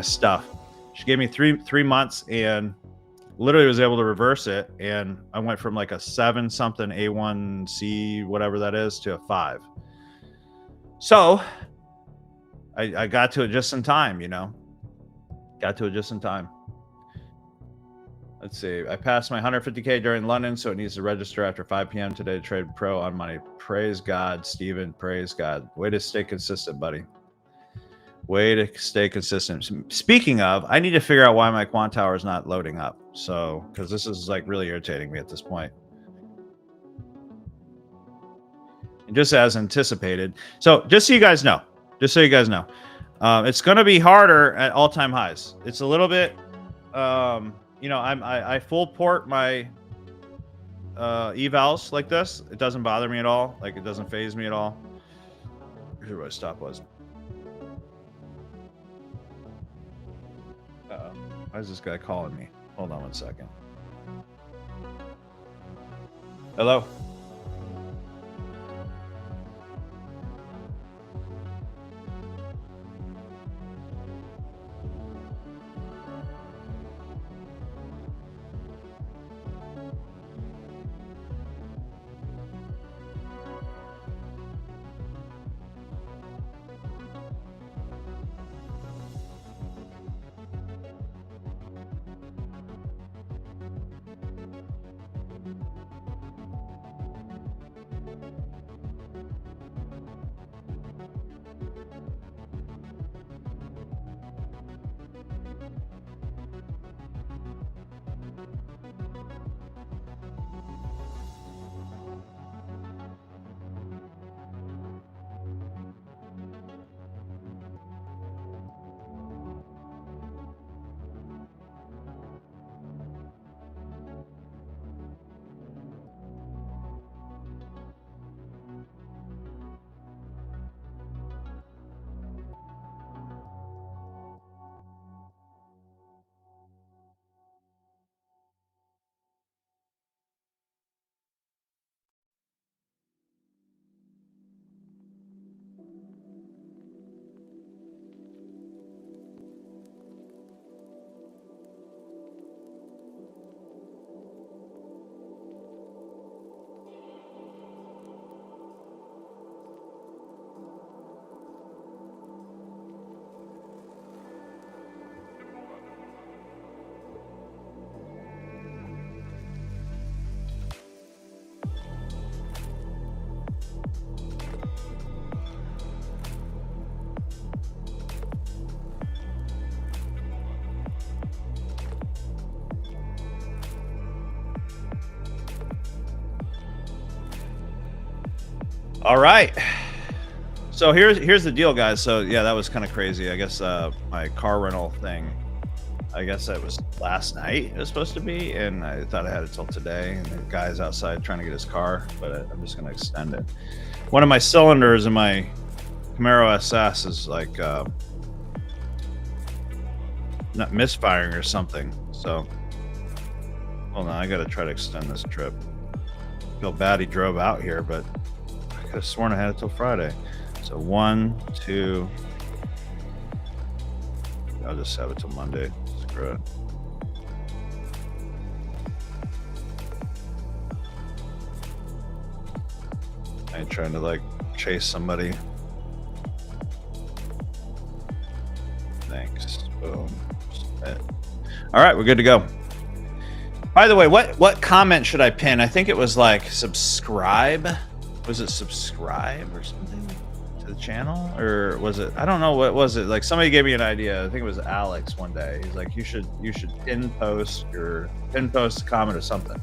Speaker 1: stuff. She gave me three months and literally was able to reverse it. And I went from like a 7 something A1C, whatever that is, to a 5. So I got to it just in time, you know, got to it just in time. Let's see. I passed my 150K during London, so it needs to register after 5 p.m. today to trade pro on money. Praise God, Steven. Praise God. Way to stay consistent, buddy. Way to stay consistent. Speaking of, I need to figure out why my Quant Tower is not loading up. So, because this is like really irritating me at this point. And just as anticipated. So, just so you guys know, it's going to be harder at all-time highs. It's a little bit, you know, I full port my evals like this. It doesn't bother me at all. Like, it doesn't phase me at all. Here's where my stop was. Why is this guy calling me? Hold on 1 second. Hello? All right. So here's the deal, guys. So yeah, that was kind of crazy. I guess my car rental thing, I guess that was last night it was supposed to be, and I thought I had it till today, and the guy's outside trying to get his car, but I'm just going to extend it. One of my cylinders in my Camaro SS is like not misfiring or something. So hold on, I got to try to extend this trip. feel bad he drove out here, but I could have sworn I had it till Friday. So 1, 2. I'll just have it till Monday. Screw it. I ain't trying to like chase somebody. Thanks. Boom. Submit. All right, we're good to go. By the way, what comment should I pin? I think it was like subscribe. Was it subscribe or something to the channel? Or was it, I don't know, what was it? Like somebody gave me an idea. I think it was Alex one day. He's like, you should pin post a comment or something.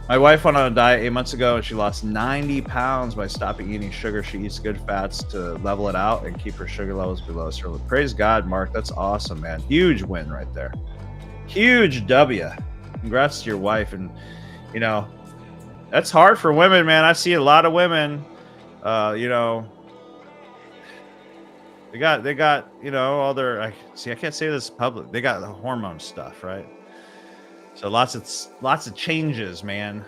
Speaker 1: My wife went on a diet 8 months ago and she lost 90 pounds by stopping eating sugar. She eats good fats to level it out and keep her sugar levels below zero. Praise God, Mark. That's awesome, man. Huge win right there. Huge W. Congrats to your wife. And, you know, that's hard for women, man. I see a lot of women, you know, they got, you know, all their, I can't say this public. They got the hormone stuff, right? So lots of changes, man.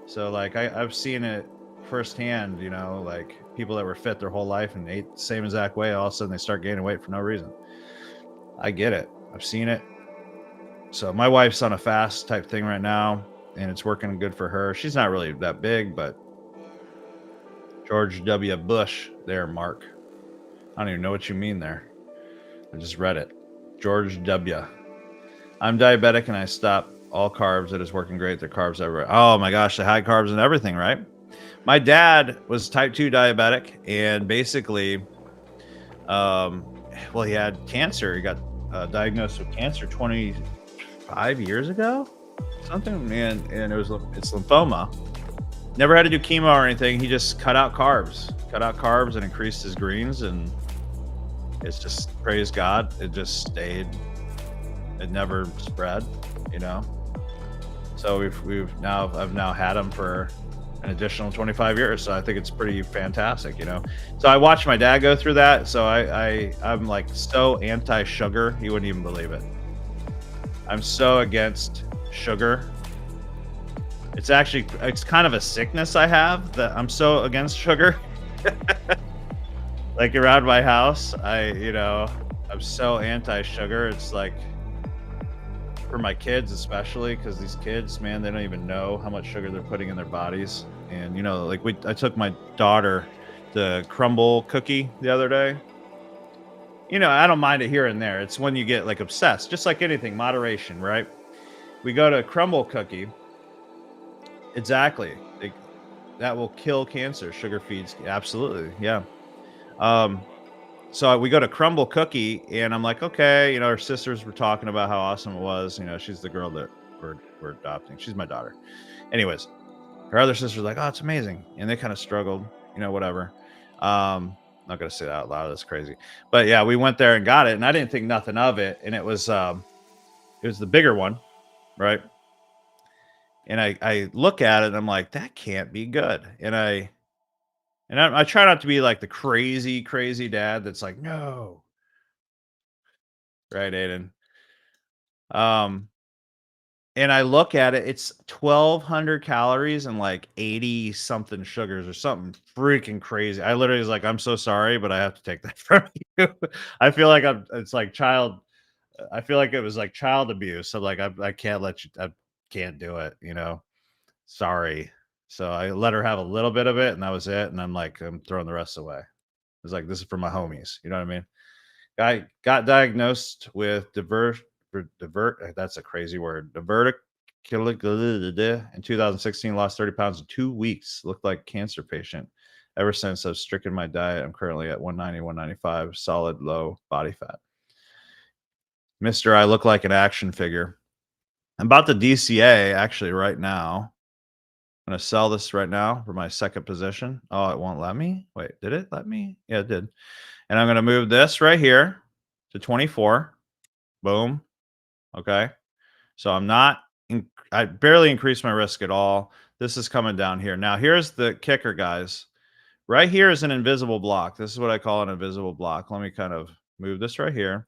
Speaker 1: So like I've seen it firsthand, you know, like people that were fit their whole life and ate the same exact way, all of a sudden they start gaining weight for no reason. I get it. I've seen it. So my wife's on a fast type thing right now, and it's working good for her. She's not really that big, but George W. Bush there, Mark. I don't even know what you mean there. I just read it. George W. I'm diabetic and I stopped all carbs. It is working great. The carbs everywhere. Oh my gosh, the high carbs and everything, right? My dad was type 2 diabetic, and basically, well, he had cancer. He got diagnosed with cancer 25 years ago, something, and it's lymphoma. Never had to do chemo or anything. He just cut out carbs and increased his greens, and it's just, praise God, it just stayed. It never spread, you know. So I've now had him for an additional 25 years. So I think it's pretty fantastic, you know. So I watched my dad go through that. So I'm like so anti-sugar, you wouldn't even believe it. I'm so against sugar. It's kind of a sickness I have, that I'm so against sugar. Like around my house, I'm so anti-sugar. It's like, for my kids especially, because these kids, man, they don't even know how much sugar they're putting in their bodies. And, you know, like I took my daughter to crumble cookie the other day. You know, I don't mind it here and there. It's when you get like obsessed, just like anything, moderation, right? We go to crumble cookie. Exactly. That will kill cancer. Sugar feeds. Absolutely. Yeah. So we go to crumble cookie, and I'm like, okay, you know, her sisters were talking about how awesome it was. You know, she's the girl that we're adopting. She's my daughter. Anyways, her other sister's like, oh, it's amazing. And they kind of struggled, you know, whatever. Not gonna say that out loud. That's crazy. But yeah, we went there and got it, and I didn't think nothing of it. And it was the bigger one, right? And I look at it and I'm like, that can't be good. And I try not to be like the crazy dad that's like, no. Right, Aiden. And I look at it, it's 1,200 calories and like 80 something sugars or something freaking crazy. I literally was like, I'm so sorry, but I have to take that from you. I feel like I feel like it was like child abuse. So like, I can't let you, I can't do it, you know, sorry. So I let her have a little bit of it and that was it. And I'm like, I'm throwing the rest away. It's like, this is for my homies. You know what I mean? I got diagnosed with that's a crazy word. In 2016, lost 30 pounds in 2 weeks. Looked like a cancer patient. Ever since, I've stricken my diet. I'm currently at 190, 195, solid low body fat. Mister, I look like an action figure. I'm about the DCA actually right now. I'm going to sell this right now for my second position. Oh, it won't let me? Wait, did it let me? Yeah, it did. And I'm going to move this right here to 24. Boom. Okay. So I barely increased my risk at all. This is coming down here. Now, here's the kicker, guys. Right here is an invisible block. This is what I call an invisible block. Let me kind of move this right here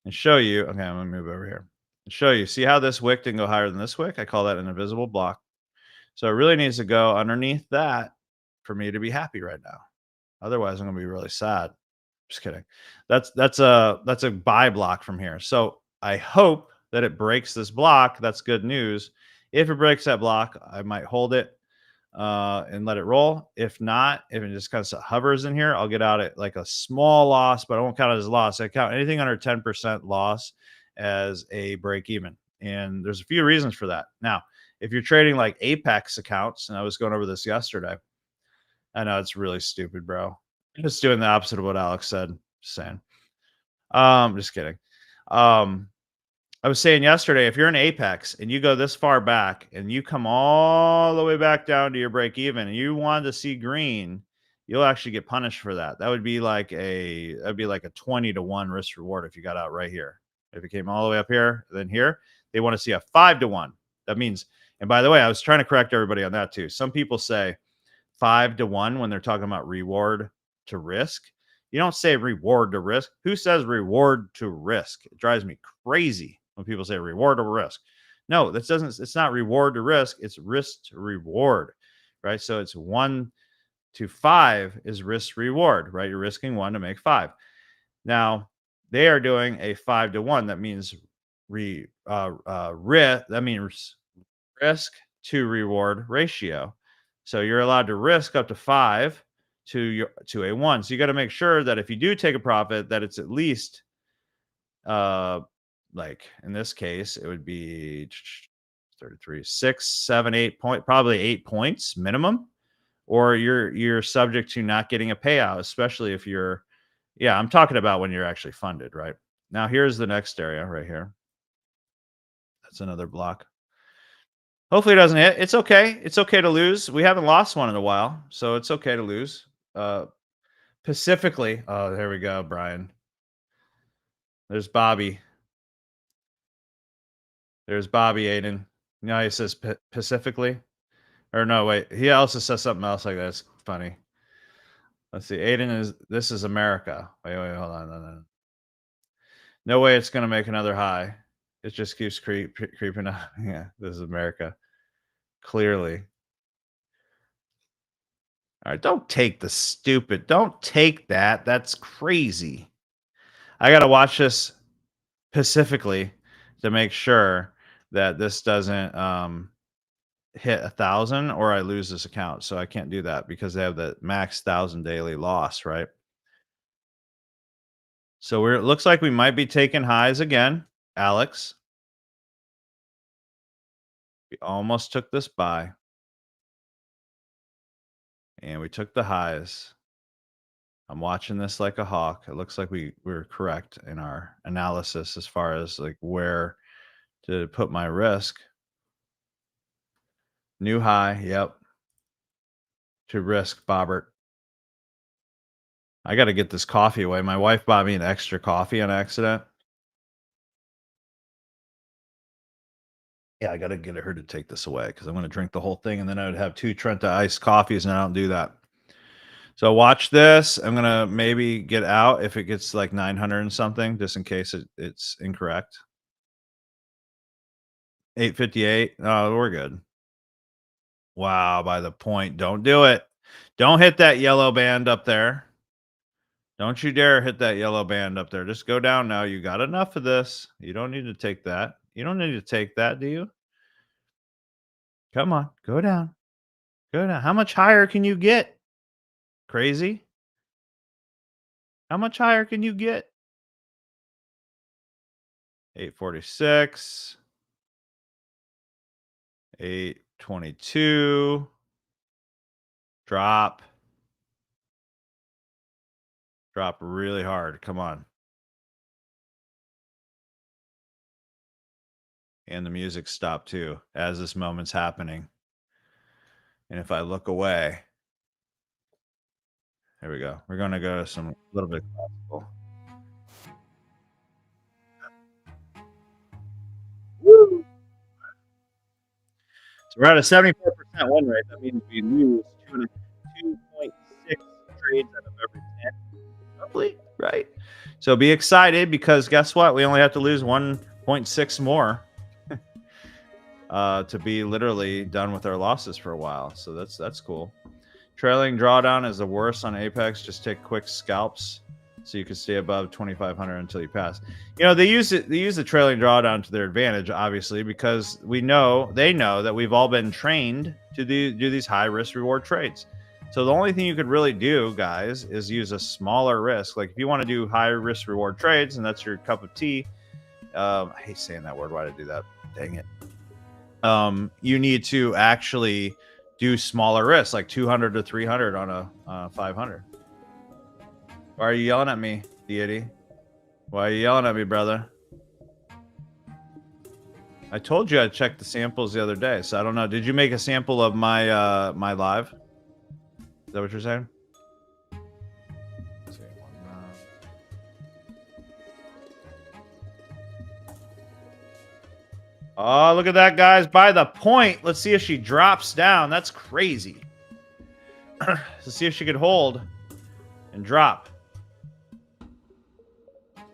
Speaker 1: and show you. Okay, I'm going to move over here and show you. See how this wick didn't go higher than this wick? I call that an invisible block. So it really needs to go underneath that for me to be happy right now. Otherwise, I'm gonna be really sad. Just kidding. That's a buy block from here. So I hope that it breaks this block. That's good news. If it breaks that block, I might hold it and let it roll. If not, if it just kind of hovers in here, I'll get out at like a small loss, but I won't count it as a loss. I count anything under 10% loss as a break even. And there's a few reasons for that. Now, if you're trading like Apex accounts, and I was going over this yesterday, I know it's really stupid, bro. I'm just doing the opposite of what Alex said. Just saying. Just kidding. Um, I was saying yesterday, if you're in Apex and you go this far back and you come all the way back down to your break even and you wanted to see green, you'll actually get punished for that. That'd be like a 20-to-1 risk reward if you got out right here. If it came all the way up here, then here, they want to see a 5-to-1. That means, and by the way, I was trying to correct everybody on that too. Some people say 5-to-1 when they're talking about reward to risk. You don't say reward to risk. Who says reward to risk? It drives me crazy when people say reward to risk. No, that doesn't, it's not reward to risk, it's risk to reward, right? So it's 1 to 5 is risk reward, right? You're risking 1 to make 5. Now they are doing a 5-to-1. That means that means risk to reward ratio. So you're allowed to risk up to 5 to a 1. So you got to make sure that if you do take a profit, that it's at least like in this case, it would be 33, 6, 7, 8 point, probably 8 points minimum, or you're subject to not getting a payout, especially if you're, yeah, I'm talking about when you're actually funded, right? Now here's the next area right here. That's another block. Hopefully it doesn't hit. It's okay. It's okay to lose. We haven't lost one in a while, so it's okay to lose. Pacifically. Oh, there we go, Brian. There's Bobby. There's Bobby Aiden. You know, he says Pacifically. Or no, wait. He also says something else like that. It's funny. Let's see. This is America. Wait, hold on. No way it's going to make another high. It just keeps creeping up. Yeah, this is America. Clearly. All right, don't take the stupid. Don't take that. That's crazy. I got to watch this specifically to make sure that this doesn't hit 1,000 or I lose this account. So I can't do that because they have the max 1,000 daily loss, right? So it looks like we might be taking highs again, Alex. We almost took this buy. And we took the highs. I'm watching this like a hawk. It looks like we were correct in our analysis as far as like where to put my risk. New high, yep. To risk, Bobbert. I got to get this coffee away. My wife bought me an extra coffee on accident. Yeah, I got to get her to take this away because I'm going to drink the whole thing and then I would have 2 Trenta iced coffees and I don't do that. So watch this. I'm going to maybe get out if it gets like 900 and something, just in case it's incorrect. 858. Oh, we're good. Wow, by the point. Don't do it. Don't hit that yellow band up there. Don't you dare hit that yellow band up there. Just go down now. You got enough of this. You don't need to take that. You don't need to take that, do you? Come on. Go down. Go down. How much higher can you get? Crazy. How much higher can you get? 846. 822. Drop. Drop really hard. Come on. And the music stopped too as this moment's happening. And if I look away, there we go. We're going to go to some little bit classical. Woo! So we're at a 74% win rate. That means we lose 2.6 trades out of every 10, roughly, right? So be excited because guess what? We only have to lose 1.6 more. to be literally done with our losses for a while. So that's cool. Trailing drawdown is the worst on Apex. Just take quick scalps so you can stay above 2,500 until you pass. You know, they use the trailing drawdown to their advantage, obviously, they know that we've all been trained to do these high risk reward trades. So the only thing you could really do, guys, is use a smaller risk. Like if you want to do high risk reward trades and that's your cup of tea, I hate saying that word. Why did I do that? Dang it. You need to actually do smaller risks, like 200 to 300 on a 500. Why are you yelling at me, deity? Why are you yelling at me, brother? I told you I checked the samples the other day, so I don't know. Did you make a sample of my my live? Is that what you're saying? Let's see, oh, look at that, guys. By the point. Let's see if she drops down. That's crazy. Let's see if she could hold and drop.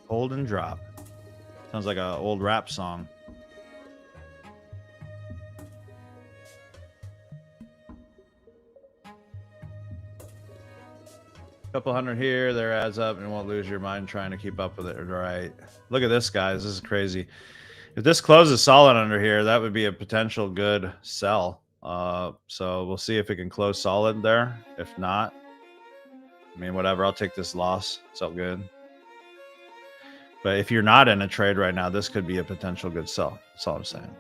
Speaker 1: Hold and drop. Sounds like an old rap song. Couple hundred here, there adds up, and won't lose your mind trying to keep up with it. Right. Look at this, guys. This is crazy. If this closes solid under here, that would be a potential good sell. So we'll see if it can close solid there. If not, I mean, whatever. I'll take this loss. It's all good. But if you're not in a trade right now, this could be a potential good sell. That's all I'm saying.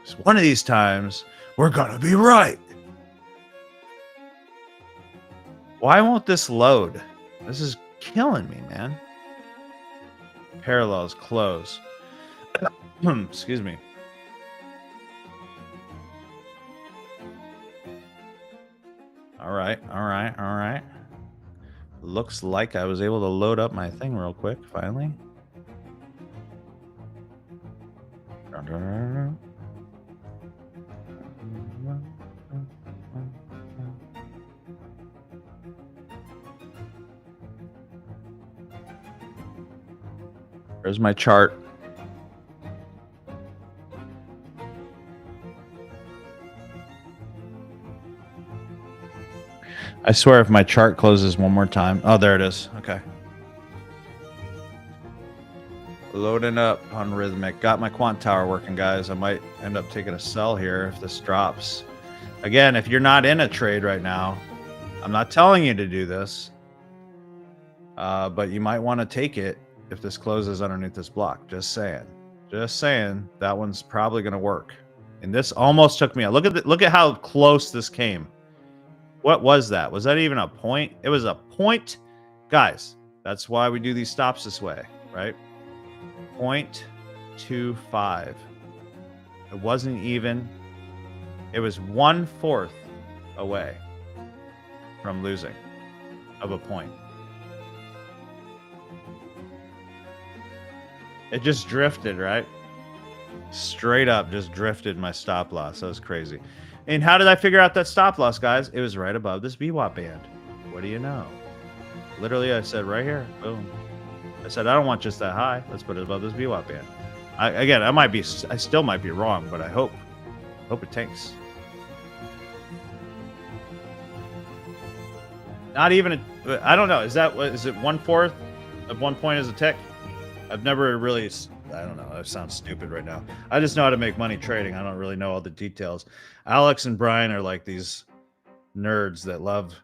Speaker 1: So one of these times, we're going to be right. Why won't this load? This is killing me, man. Parallels close. Excuse me. All right. Looks like I was able to load up my thing real quick, finally. There's my chart. I swear if my chart closes one more time. Oh, there it is. Okay. Loading up on Rhythmic. Got my quant tower working, guys. I might end up taking a sell here if this drops. Again, if you're not in a trade right now, I'm not telling you to do this. But you might want to take it if this closes underneath this block. Just saying. Just saying. That one's probably going to work. And this almost took me out. Look at how close this came. What was that? Was that even a point? It was a point. Guys, that's why we do these stops this way, right? 0.25. It wasn't even. It was 1/4 away from losing of a point. It just drifted, right? Straight up just drifted my stop loss. That was crazy. And how did I figure out that stop loss, guys? It was right above this VWAP band. What do you know? Literally, I said right here. Boom. I said, I don't want just that high. Let's put it above this VWAP band. I still might be wrong, but I hope it tanks. Not even, I don't know. Is it 1/4 of 1 point as a tick? I've never really, I don't know. That sounds stupid right now. I just know how to make money trading. I don't really know all the details. Alex and Brian are like these nerds that love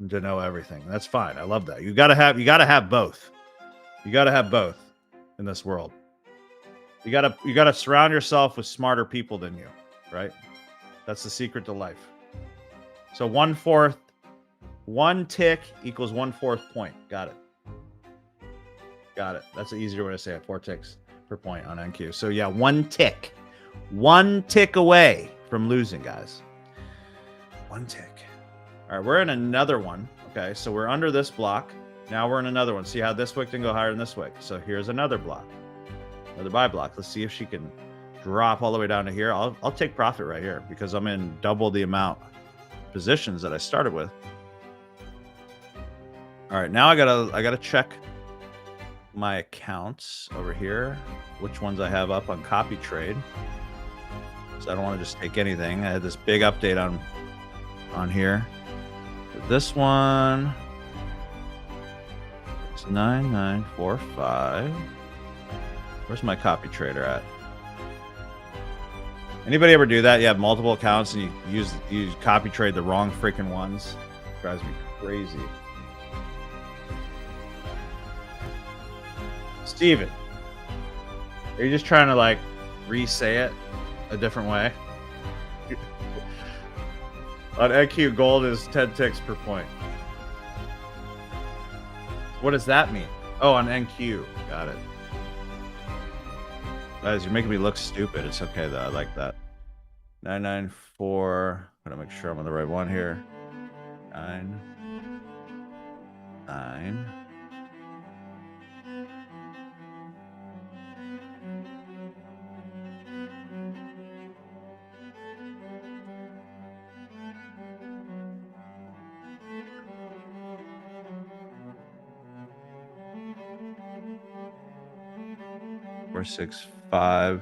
Speaker 1: to know everything. That's fine. I love that. You gotta have both. You gotta have both in this world. You gotta surround yourself with smarter people than you, right? That's the secret to life. So 1/4, 1 tick equals 1/4 point. Got it. Got it. That's an easier way to say it. 4 ticks per point on NQ. So yeah, 1 tick. 1 tick away from losing, guys. 1 tick. All right, we're in another one. Okay, so we're under this block. Now we're in another one. See how this wick didn't go higher than this wick. So here's another block. Another buy block. Let's see if she can drop all the way down to here. I'll take profit right here because I'm in double the amount positions that I started with. All right, now I gotta check my accounts over here, which ones I have up on copy trade. So I don't want to just take anything. I had this big update on here. This one is 9945. Where's my copy trader at? Anybody ever do that? You have multiple accounts and you copy trade the wrong freaking ones. It drives me crazy. Steven, are you just trying to like re-say it a different way? On NQ, gold is 10 ticks per point. What does that mean? Oh, on NQ. Got it. Guys, you're making me look stupid. It's okay though. I like that. 994. I'm gonna make sure I'm on the right one here. 9. 9. Four, 6, 5.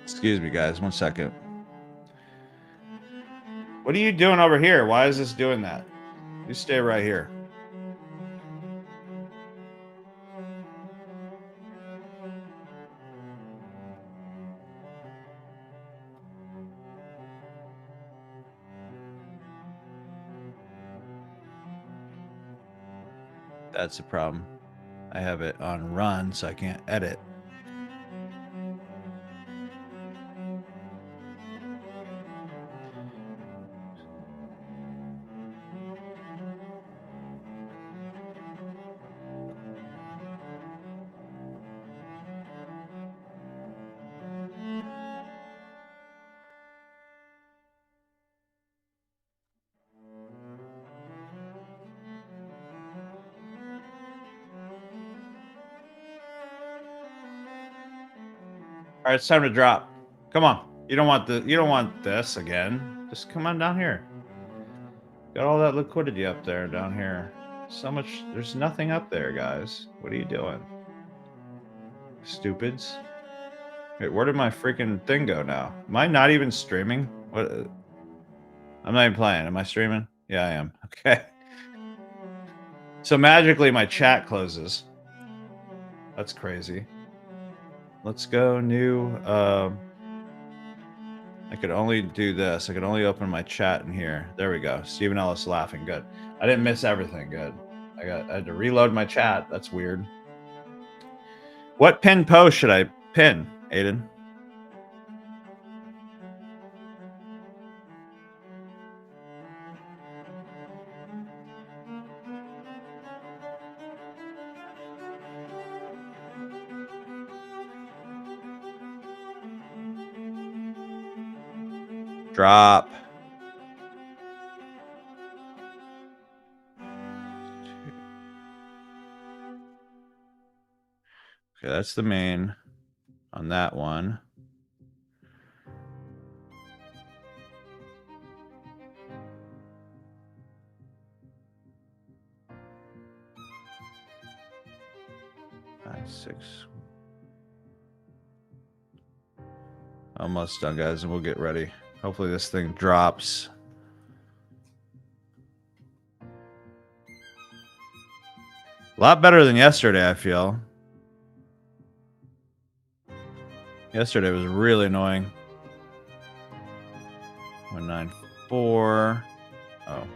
Speaker 1: Excuse me, guys. 1 second. What are you doing over here? Why is this doing that? You stay right here. That's the problem. I have it on run, so I can't edit. All right, it's time to drop. Come on. You don't want this again. Just come on down here. Got all that liquidity up there down here. So much, there's nothing up there, guys. What are you doing? Stupids. Wait, where did my freaking thing go now? Am I not even streaming? What? I'm not even playing. Am I streaming? Yeah, I am. Okay. So magically my chat closes. That's crazy. Let's go new. I could only do this. I could only open my chat in here. There we go. Stephen Ellis laughing. Good. I didn't miss everything. Good. I had to reload my chat. That's weird. What pin post should I pin, Aiden? Drop. Okay, that's the main on that one. Five, 6. Almost done, guys, and we'll get ready. Hopefully this thing drops. A lot better than yesterday, I feel. Yesterday was really annoying. 194. Oh.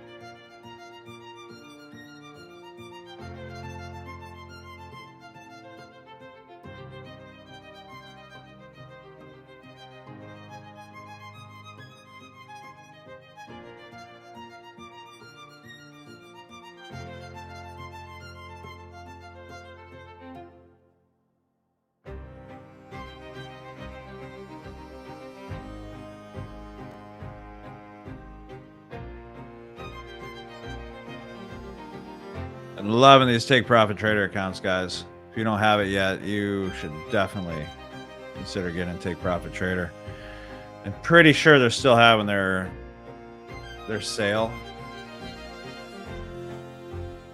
Speaker 1: I'm loving these take profit trader accounts, guys. If you don't have it yet, you should definitely consider getting Take Profit Trader. I'm pretty sure they're still having their sale.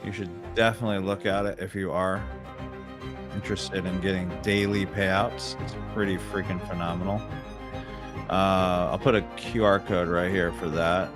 Speaker 1: You should definitely look at it if you are interested in getting daily payouts. It's pretty freaking phenomenal. I'll put a QR code right here for that.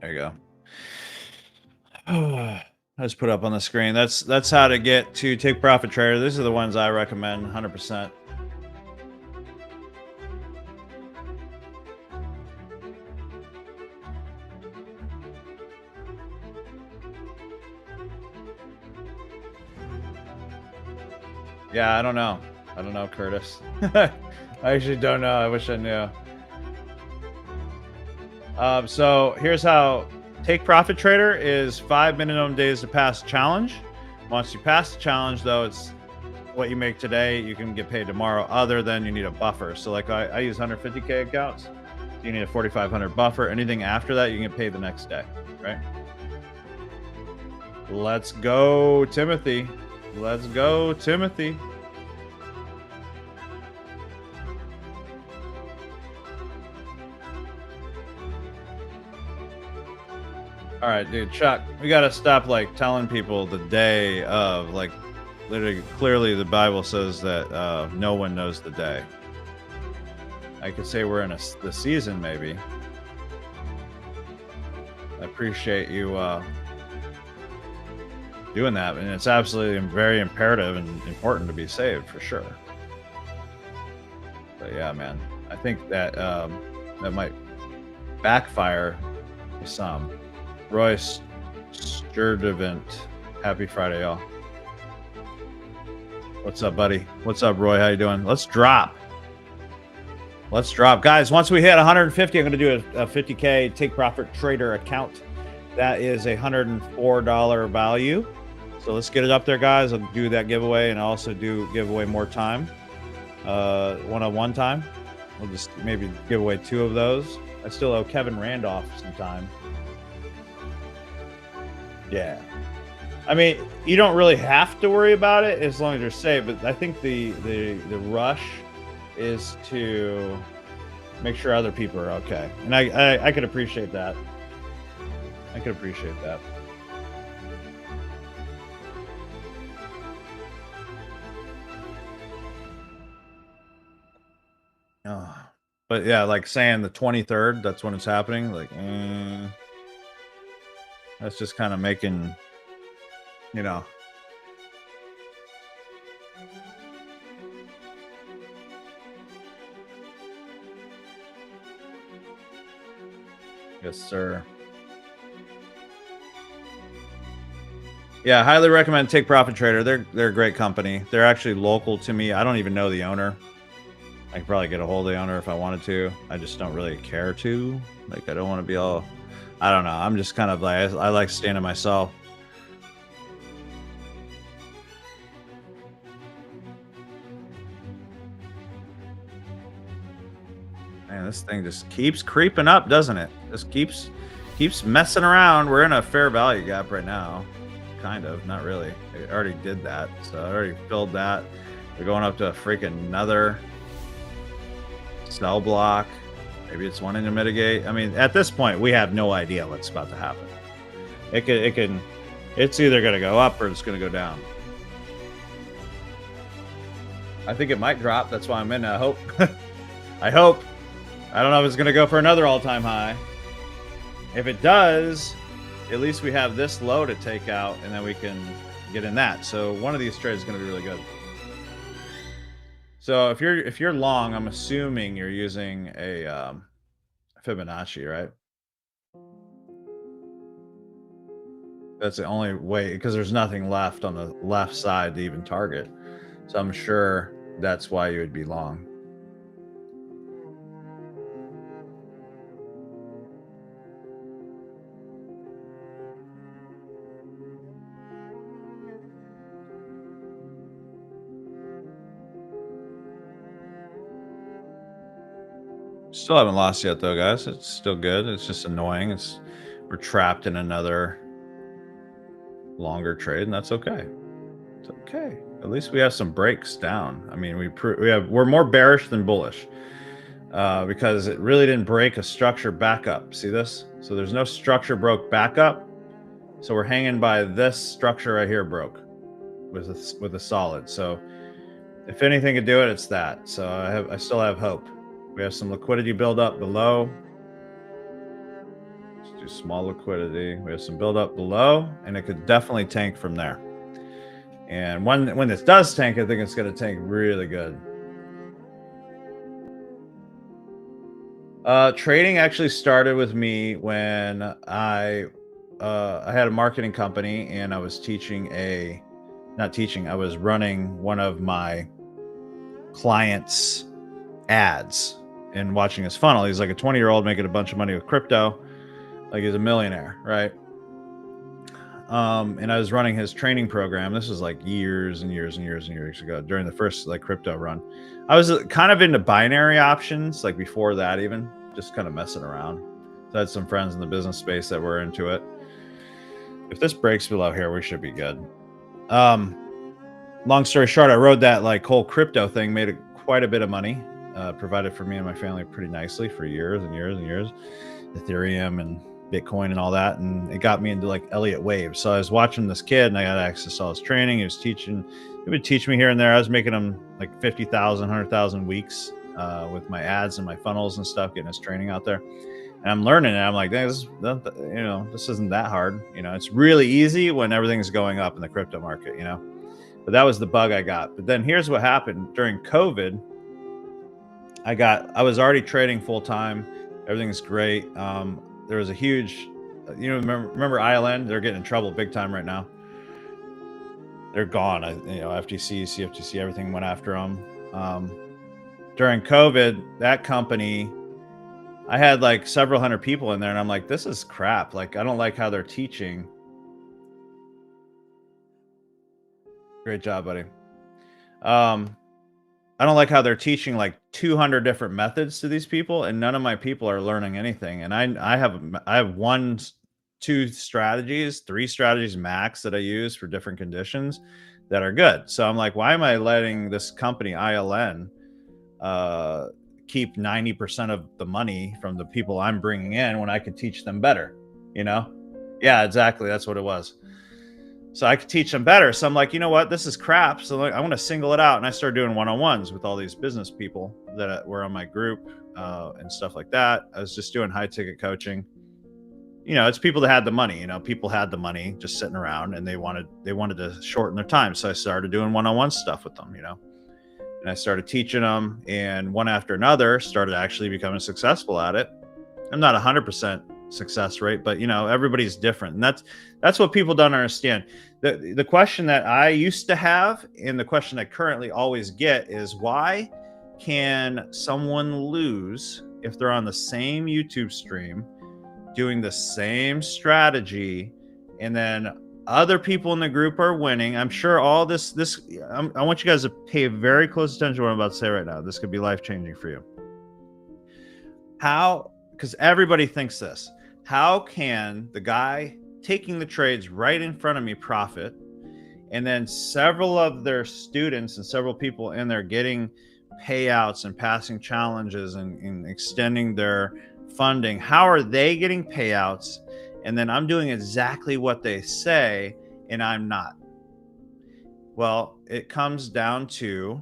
Speaker 1: There you go. I just put up on the screen. That's how to get to Take Profit Trader. These are the ones I recommend 100%. Yeah, I don't know. I don't know, Curtis. I actually don't know. I wish I knew. So here's how Take Profit Trader is 5 minimum days to pass the challenge. Once you pass the challenge, though, it's what you make today. You can get paid tomorrow. Other than you need a buffer. So like I use 150K accounts. So you need a 4,500 buffer. Anything after that, you can get paid the next day, right? Let's go, Timothy. Let's go, Timothy. All right, dude, Chuck, we got to stop like telling people the day of, like, literally, clearly the Bible says that no one knows the day. I could say we're in the season, maybe. I appreciate you doing that, and it's absolutely very imperative and important to be saved for sure. But yeah, man, I think that that might backfire to some. Royce Sturdivant, happy Friday, y'all. What's up, buddy? What's up, Roy? How you doing? Let's drop, guys. Once we hit 150, I'm going to do a 50K Take Profit Trader account. That is $104 value. So let's get it up there, guys. I'll do that giveaway, and I'll also do giveaway more time, one-on-one time. We'll just maybe give away 2 of those. I still owe Kevin Randolph some time. Yeah, I mean, you don't really have to worry about it as long as you're safe. But I think the rush is to make sure other people are okay, and I could appreciate that. I could appreciate that. But yeah, like saying the 23rd, that's when it's happening. Like, that's just kind of making, you know. Yes, sir. Yeah, highly recommend Take Profit Trader. They're a great company. They're actually local to me. I don't even know the owner. I could probably get a hold of the owner if I wanted to. I just don't really care to. Like, I don't want to be all, I don't know. I'm just kind of like, I like staying to myself. Man, this thing just keeps creeping up, doesn't it? Just keeps messing around. We're in a fair value gap right now. Kind of, not really. I already did that. So I already filled that. We're going up to a freaking another sell block. Maybe it's wanting to mitigate. I mean, at this point, we have no idea what's about to happen. It's either going to go up or it's going to go down. I think it might drop. That's why I'm in. I hope. I hope. I don't know if it's going to go for another all-time high. If it does, at least we have this low to take out, and then we can get in that. So one of these trades is going to be really good. So if you're long, I'm assuming you're using a Fibonacci, right? That's the only way because there's nothing left on the left side to even target. So I'm sure that's why you would be long. Still haven't lost yet though, guys. It's still good. It's just annoying. We're trapped in another longer trade, and that's okay. It's okay. At least we have some breaks down. I mean, we're more bearish than bullish because it really didn't break a structure back up. See this? So there's no structure broke back up. So we're hanging by this structure right here broke with a solid. So if anything could do it, it's that. So I still have hope. We have some liquidity build up below. Let's do small liquidity. We have some build up below, and it could definitely tank from there. And when this does tank, I think it's going to tank really good. Trading actually started with me when I had a marketing company, and I was I was running one of my clients' ads and watching his funnel. He's like a 20-year-old making a bunch of money with crypto, like he's a millionaire, right? And I was running his training program. This was like years and years and years and years ago during the first like crypto run. I was kind of into binary options, like before that, even just kind of messing around. So I had some friends in the business space that were into it. If this breaks below here, we should be good. Long story short, I rode that like whole crypto thing, made quite a bit of money, provided for me and my family pretty nicely for years and years and years. Ethereum and Bitcoin and all that, and it got me into like Elliott Wave. So I was watching this kid, and I got access to all his training. He would teach me here and there. I was making him like 50,000, 100,000 weeks with my ads and my funnels and stuff, getting his training out there. And I'm learning it. I'm like, this isn't that hard. It's really easy when everything's going up in the crypto market. But that was the bug I got. But then here's what happened during COVID. I was already trading full time. Everything's great. There was a huge, remember ILN? They're getting in trouble big time right now. They're gone. FTC, CFTC, everything went after them. During COVID, that company, I had like several hundred people in there, and I'm like, this is crap. Like, I don't like how they're teaching. Great job, buddy. I don't like how they're teaching like 200 different methods to these people, and none of my people are learning anything. And I have one, two strategies, three strategies max that I use for different conditions that are good. So I'm like, why am I letting this company ILN keep 90% of the money from the people I'm bringing in when I could teach them better? Yeah, exactly. That's what it was. So I could teach them better. So I'm like, you know what? This is crap. So like, I want to single it out. And I started doing one-on-ones with all these business people that were on my group and stuff like that. I was just doing high ticket coaching. It's people that had the money. People had the money just sitting around, and they wanted to shorten their time. So I started doing one-on-one stuff with them, and I started teaching them, and one after another started actually becoming successful at it. I'm not 100% success rate, but everybody's different, and that's what people don't understand. The question that I used to have, and the question I currently always get, is why can someone lose if they're on the same YouTube stream doing the same strategy, and then other people in the group are winning? I'm sure all this I want you guys to pay very close attention to what I'm about to say right now. This could be life-changing for you. Because everybody thinks this. How can the guy taking the trades right in front of me profit, and then several of their students and several people in there getting payouts and passing challenges and extending their funding? How are they getting payouts, and then I'm doing exactly what they say and I'm not? Well, it comes down to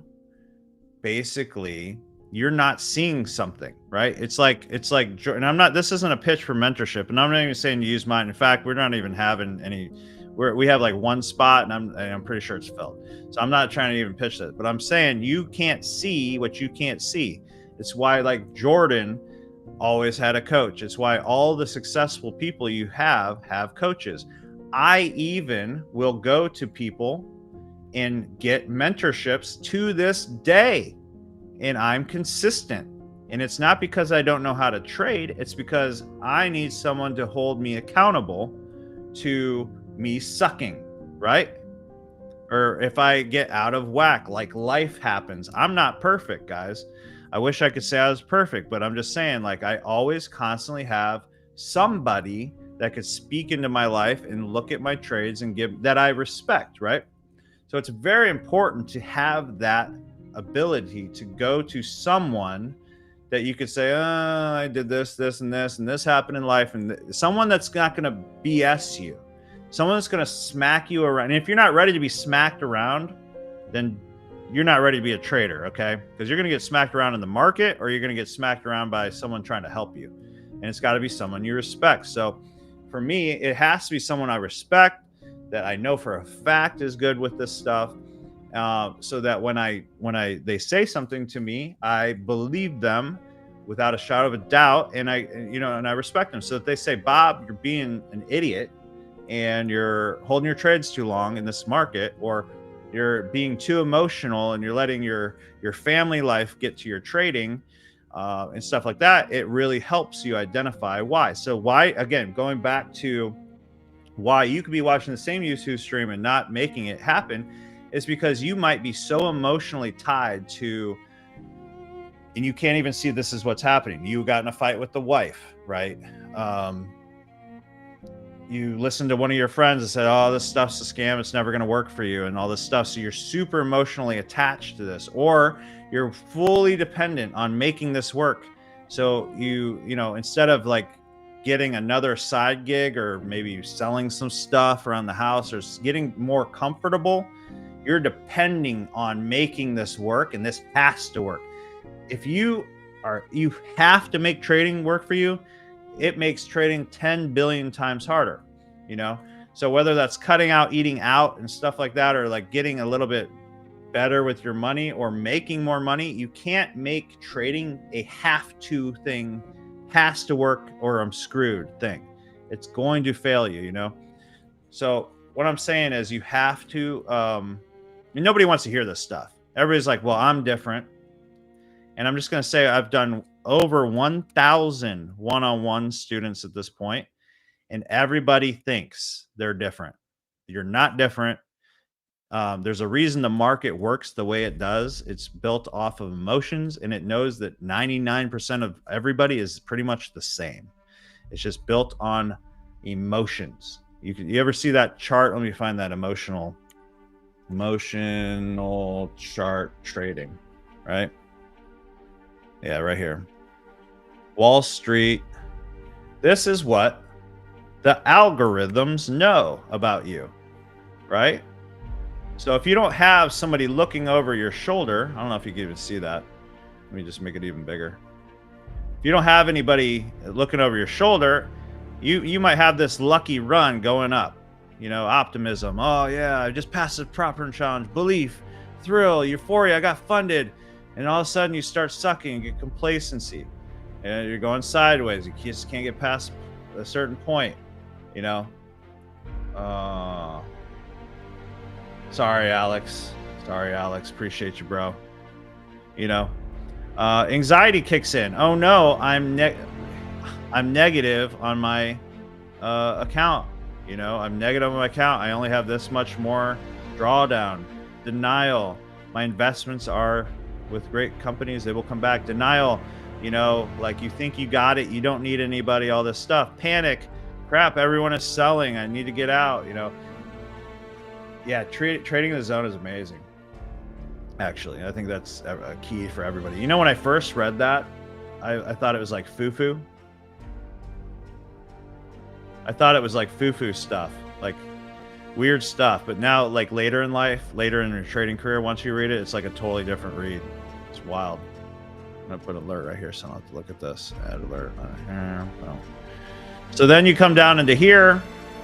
Speaker 1: basically you're not seeing something, right? It's like, and this isn't a pitch for mentorship, and I'm not even saying to use mine. In fact, we're not even having any we have like one spot, and I'm pretty sure it's filled. So I'm not trying to even pitch that, but I'm saying you can't see what you can't see. It's why like Jordan always had a coach. It's why all the successful people you have coaches. I even will go to people and get mentorships to this day, and I'm consistent. And it's not because I don't know how to trade. It's because I need someone to hold me accountable to me sucking, right? Or if I get out of whack, like life happens. I'm not perfect, guys. I wish I could say I was perfect, but I'm just saying, like, I always constantly have somebody that could speak into my life and look at my trades and give that I respect, right? So it's very important to have that ability to go to someone that you could say, oh, I did this, this, and this happened in life. And someone that's not going to BS you, someone that's going to smack you around. And if you're not ready to be smacked around, then you're not ready to be a trader, okay? Because you're going to get smacked around in the market, or you're going to get smacked around by someone trying to help you. And it's got to be someone you respect. So for me, it has to be someone I respect, that I know for a fact is good with this stuff. So that when they say something to me, I believe them without a shadow of a doubt, and I respect them. So if they say, Bob, you're being an idiot and you're holding your trades too long in this market, or you're being too emotional and you're letting your family life get to your trading and stuff like that, it really helps you identify why. So why, again, going back to why you could be watching the same YouTube stream and not making it happen, is because you might be so emotionally tied to, and you can't even see this is what's happening. You got in a fight with the wife, right? You listened to one of your friends and said, oh, this stuff's a scam, it's never going to work for you, and all this stuff. So you're super emotionally attached to this, or you're fully dependent on making this work. So you instead of like getting another side gig, or maybe selling some stuff around the house, or getting more comfortable, you're depending on making this work, and this has to work. If you have to make trading work for you, it makes trading 10 billion times harder, So whether that's cutting out eating out and stuff like that, or like getting a little bit better with your money, or making more money, you can't make trading a have to thing, has to work or I'm screwed thing. It's going to fail you, So what I'm saying is you have to, nobody wants to hear this stuff. Everybody's like, well, I'm different. And I'm just going to say I've done over 1,000 one-on-one students at this point, and everybody thinks they're different. You're not different. There's a reason the market works the way it does. It's built off of emotions, and it knows that 99% of everybody is pretty much the same. It's just built on emotions. You ever see that chart? Let me find that emotional chart trading, right? Yeah, right here. Wall Street. This is what the algorithms know about you, right? So if you don't have somebody looking over your shoulder, I don't know if you can even see that. Let me just make it even bigger. If you don't have anybody looking over your shoulder, you might have this lucky run going up, optimism. Oh yeah, I just passed the proper challenge, belief, thrill, euphoria, I got funded. And all of a sudden you start sucking and get complacency, and you're going sideways. You just can't get past a certain point, Sorry, Alex. Appreciate you, bro. Anxiety kicks in. Oh no, I'm negative on my account. I'm negative on my account. I only have this much more drawdown. Denial. My investments are with great companies, they will come back. Denial, like you think you got it, you don't need anybody, all this stuff. Panic, crap, everyone is selling, I need to get out. Yeah, trading in the zone is amazing. Actually, I think that's a key for everybody. When I first read that, I thought it was like foo-foo. I thought it was like foo-foo stuff, like weird stuff. But now, like later in life, later in your trading career, once you read it, it's like a totally different read. It's wild. I'm gonna put alert right here, so I'll have to look at this. Add alert. So then you come down into here.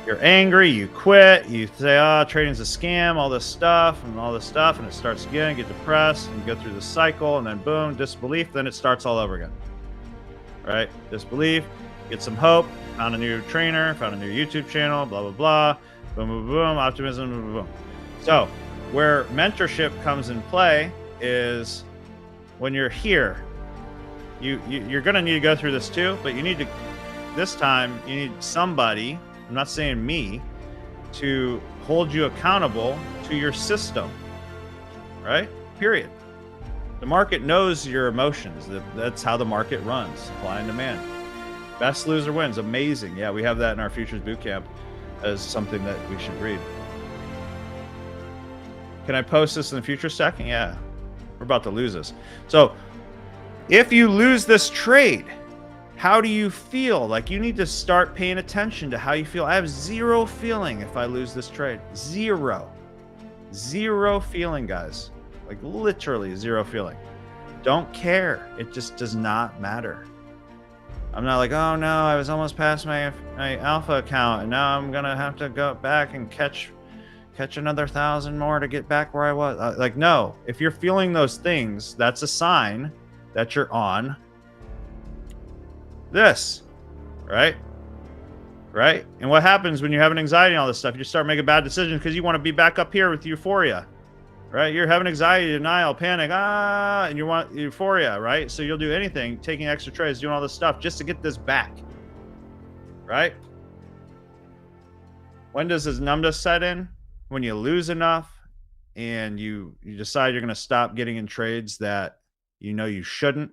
Speaker 1: You're angry, you quit, you say, oh, trading's a scam, all this stuff, and it starts again, get depressed, and you go through the cycle, and then boom, disbelief, then it starts all over again. Right? Disbelief, get some hope, found a new trainer, found a new YouTube channel, blah, blah, blah, boom, boom, boom, optimism, boom, boom, boom. So where mentorship comes in play is when you're here, you're going to need to go through this too, but this time you need somebody, I'm not saying me, to hold you accountable to your system, right? Period. The market knows your emotions. That's how the market runs, supply and demand. Best loser wins. Amazing. Yeah, we have that in our futures boot camp as something that we should read. Can I post this in the future stacking? Yeah, we're about to lose this. So if you lose this trade, how do you feel? Like, you need to start paying attention to how you feel. I have zero feeling if I lose this trade. Zero feeling, guys. Like, literally zero feeling. Don't care. It just does not matter. I'm not like, oh no, I was almost past my alpha account, and now I'm gonna have to go back and catch another 1,000 more to get back where I was. Like, no. If you're feeling those things, that's a sign that you're on this, right? Right? And what happens when you're having anxiety and all this stuff? You start making bad decisions because you want to be back up here with euphoria, right? You're having anxiety, denial, panic, and you want euphoria, right? So you'll do anything, taking extra trades, doing all this stuff just to get this back, right? When does this numbness set in? When you lose enough and you decide you're going to stop getting in trades that you know you shouldn't.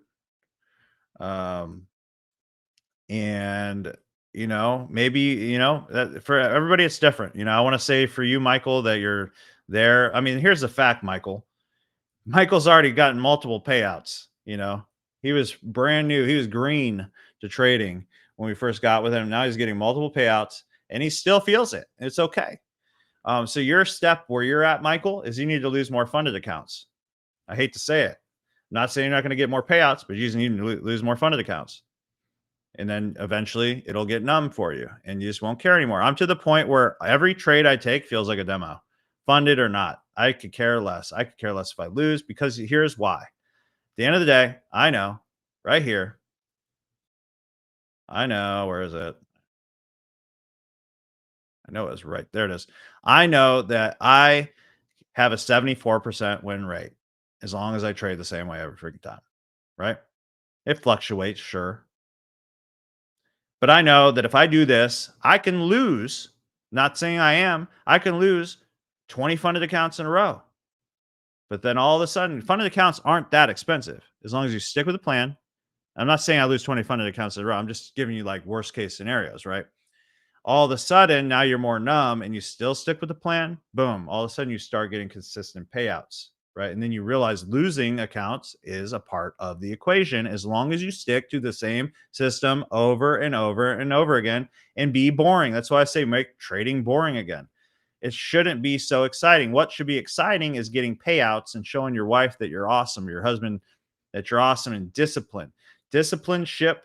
Speaker 1: And maybe, that for everybody it's different. I want to say for you, Michael, that you're there. I mean, here's the fact, Michael's already gotten multiple payouts. He was brand new. He was green to trading when we first got with him. Now he's getting multiple payouts and he still feels it. It's okay. So your step where you're at, Michael, is you need to lose more funded accounts. I hate to say it. I'm not saying you're not going to get more payouts, but you just need to lose more funded accounts. And then eventually it'll get numb for you and you just won't care anymore. I'm to the point where every trade I take feels like a demo, funded or not. I could care less. I could care less if I lose, because here's why. At the end of the day, I know right here. I know, where is it? I know it's right there. It is. I know that I have a 74% win rate as long as I trade the same way every freaking time, right? It fluctuates, sure. But I know that if I do this, I can lose, not saying I can lose 20 funded accounts in a row. But then all of a sudden, funded accounts aren't that expensive as long as you stick with the plan. I'm not saying I lose 20 funded accounts in a row. I'm just giving you like worst case scenarios, right? All of a sudden, now you're more numb and you still stick with the plan. Boom. All of a sudden, you start getting consistent payouts, right? And then you realize losing accounts is a part of the equation as long as you stick to the same system over and over and over again and be boring. That's why I say make trading boring again. It shouldn't be so exciting. What should be exciting is getting payouts and showing your wife that you're awesome, your husband that you're awesome, and discipline. Discipleship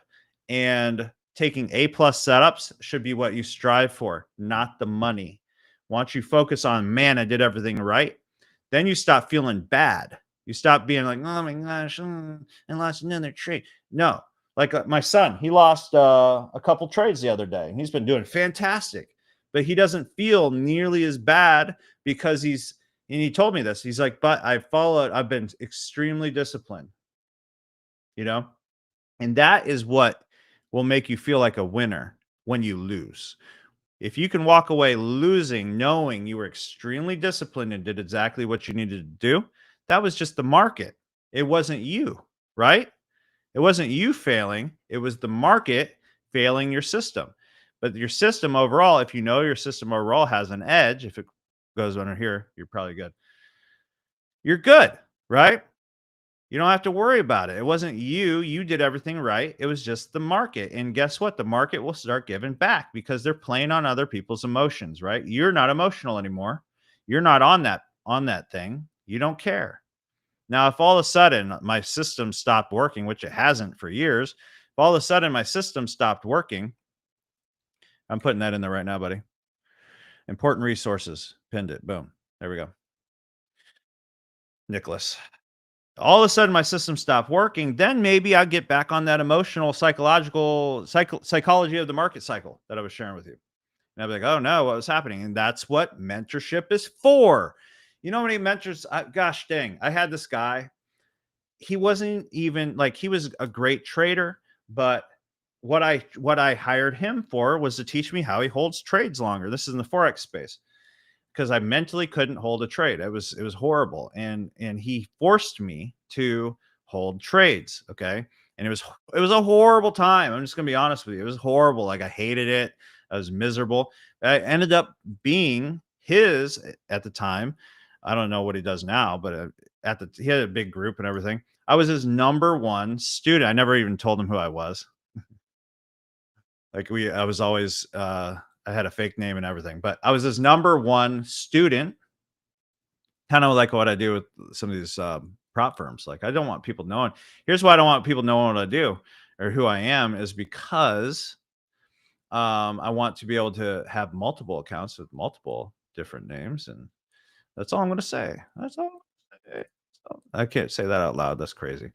Speaker 1: and taking A+ setups should be what you strive for, not the money. Once you focus on, man, I did everything right, then you stop feeling bad. You stop being like, oh my gosh, I lost another trade. No, like my son, he lost a couple trades the other day. He's been doing fantastic, but he doesn't feel nearly as bad because and he told me this. He's like, but I've been extremely disciplined, and that is what will make you feel like a winner when you lose. If you can walk away losing, knowing you were extremely disciplined and did exactly what you needed to do, that was just the market. It wasn't you, right? It wasn't you failing. It was the market failing your system. But your system overall, if you know your system overall has an edge, if it goes under here, you're probably good. You're good, right? You don't have to worry about it. It wasn't you. You did everything right. It was just the market. And guess what? The market will start giving back because they're playing on other people's emotions, right? You're not emotional anymore. You're not on that thing. You don't care. Now, if all of a sudden my system stopped working, which it hasn't for years, if all of a sudden my system stopped working, I'm putting that in there right now, buddy. Important resources. Pinned it. Boom. There we go. Nicholas. All of a sudden my system stopped working. Then maybe I'll get back on that emotional, psychological psychology of the market cycle that I was sharing with you. And I'll be like, oh no, what was happening? And that's what mentorship is for. You know how many mentors? Gosh dang, I had this guy. He wasn't even like, he was a great trader, but what I hired him for was to teach me how he holds trades longer. This is in the forex space, because I mentally couldn't hold a trade. It was horrible, and he forced me to hold trades. Okay, and it was a horrible time. I'm just gonna be honest with you. It was horrible. Like, I hated it. I was miserable. I ended up being his at the time. I don't know what he does now, but he had a big group and everything. I was his number one student. I never even told him who I was. Like, I was always I had a fake name and everything, but I was his number one student. Kind of like what I do with some of these prop firms. Like, I don't want people knowing. Here's why I don't want people knowing what I do or who I am, is because I want to be able to have multiple accounts with multiple different names, and that's all I'm going to say. That's all. I can't say that out loud. That's crazy.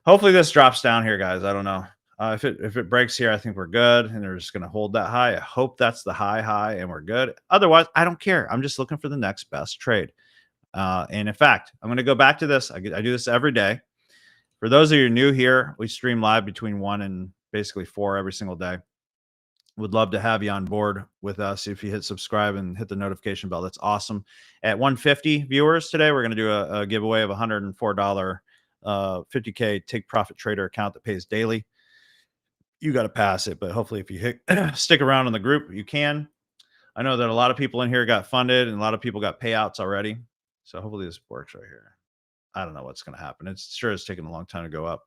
Speaker 1: Hopefully this drops down here, guys. I don't know. If it breaks here, I think we're good, and they're just going to hold that high. I hope that's the high, and we're good. Otherwise, I don't care. I'm just looking for the next best trade. And in fact, I'm going to go back to this. I do this every day. For those of you new here, we stream live between 1 and basically 4 every single day. Would love to have you on board with us. If you hit subscribe and hit the notification bell, that's awesome. At 150 viewers today, we're going to do a giveaway of $104 50K take profit trader account that pays daily. You got to pass it, but hopefully if you stick around in the group, you can. I know that a lot of people in here got funded and a lot of people got payouts already. So hopefully this works right here. I don't know what's going to happen. It's taking a long time to go up.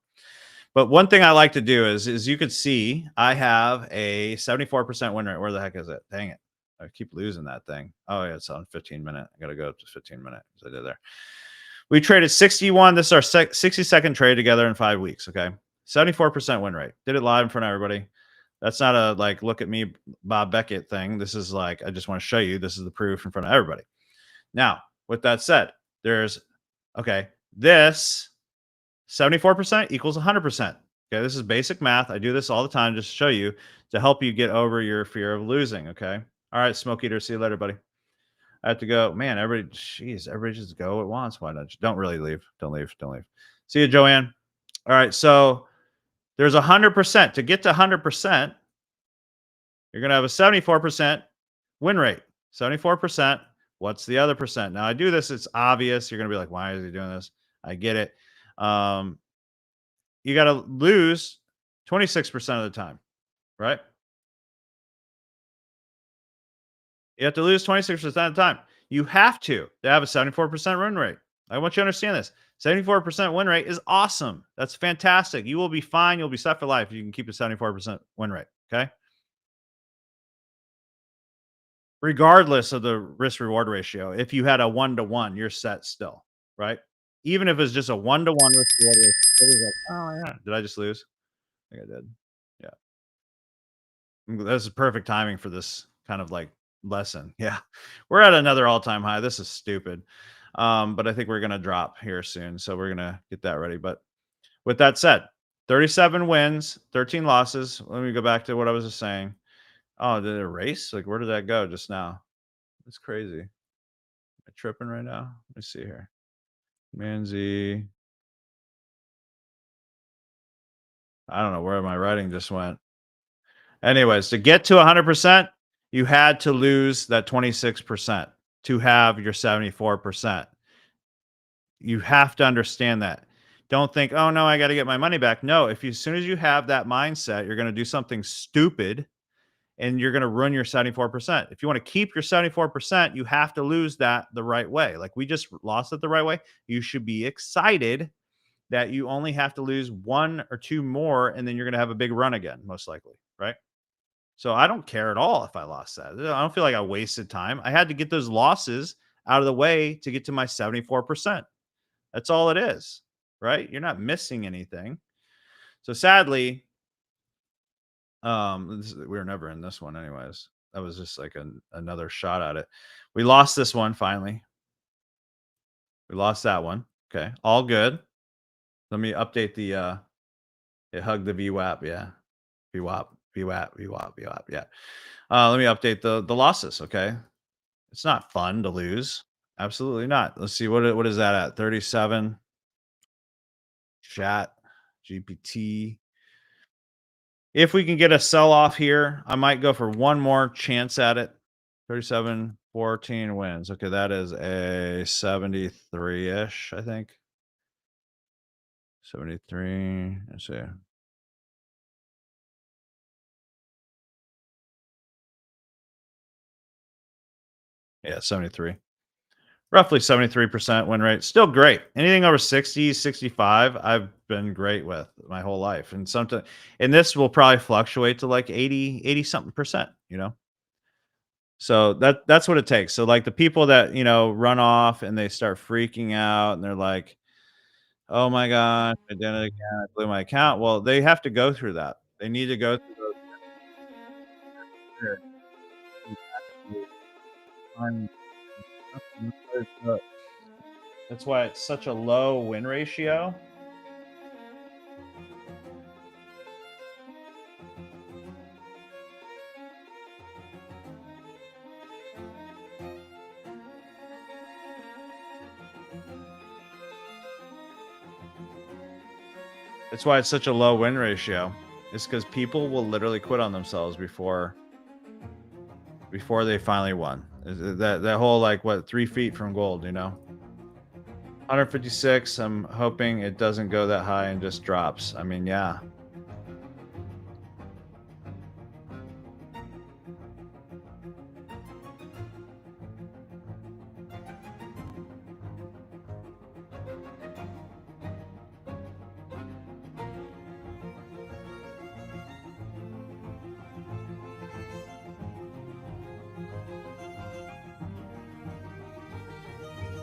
Speaker 1: But one thing I like to do is you could see I have a 74% win rate. Where the heck is it? Dang it. I keep losing that thing. Oh yeah, it's on 15-minute. I got to go up to 15-minute. I did there. We traded 61. This is our 60-second trade together in 5 weeks. Okay. 74% win rate. Did it live in front of everybody. That's not a like, look at me, Bob Beckett thing. This is like, I just want to show you, this is the proof in front of everybody. Now, with that said, this 74% equals 100%. Okay. This is basic math. I do this all the time just to show you, to help you get over your fear of losing. Okay. All right. Smoke eater. See you later, buddy. I have to go. Man, everybody just go at once. Why not? Don't really leave. Don't leave. See you, Joanne. All right. So there's 100%. To get to 100%, you're going to have a 74% win rate. 74%. What's the other percent? Now I do this. It's obvious. You're going to be like, why is he doing this? I get it. You got to lose 26% of the time, right? You have to lose 26% of the time. You have to have a 74% win rate. I want you to understand this. 74% win rate is awesome. That's fantastic. You will be fine. You'll be set for life if you can keep a 74% win rate. Okay. Regardless of the risk reward ratio, if you had a 1-to-1, you're set still, right? Even if it's just a 1-to-1 risk reward ratio, it is like, oh yeah, did I just lose? I think I did. Yeah. This is perfect timing for this kind of like lesson. Yeah. We're at another all-time high. This is stupid. But I think we're going to drop here soon. So we're going to get that ready. But with that said, 37 wins, 13 losses. Let me go back to what I was just saying. Oh, did it erase? Like, where did that go just now? It's crazy. Am I tripping right now? Let me see here. Manzi. I don't know where my writing just went. Anyways, to get to 100%, you had to lose that 26% to have your 74%. You have to understand that. Don't think, oh no, I got to get my money back. No, as soon as you have that mindset, you're going to do something stupid and you're going to ruin your 74%. If you want to keep your 74%, you have to lose that the right way. Like we just lost it the right way. You should be excited that you only have to lose 1 or 2 more, and then you're going to have a big run again, most likely, right? So I don't care at all if I lost that. I don't feel like I wasted time. I had to get those losses out of the way to get to my 74%. That's all it is, right? You're not missing anything. So sadly, we were never in this one anyways. that was just like another shot at it. We lost this one finally. We lost that one. Okay, all good. Let me update the it hugged the VWAP, yeah. VWAP, VWAP, VWAP, VWAP, yeah. Let me update the losses, okay? It's not fun to lose. Absolutely not. Let's see what is that at? 37 chat GPT. If we can get a sell off here, I might go for one more chance at it. 37 14 wins. Okay, that is a 73-ish, I think. 73. Let's see. Yeah, 73. Roughly 73% win rate. Still great. Anything over 60, 65, I've been great with my whole life. And sometimes, and this will probably fluctuate to like 80 something percent, you know? So that's what it takes. So like the people that, run off and they start freaking out and they're like, "Oh my gosh, I did it again. I blew my account." Well, they have to go through that. They need to go through those That's why it's such a low win ratio. That's why it's such a low win ratio. It's because people will literally quit on themselves before they finally won. That whole like what 3 feet from gold, 156. I'm hoping it doesn't go that high and just drops. I mean, yeah.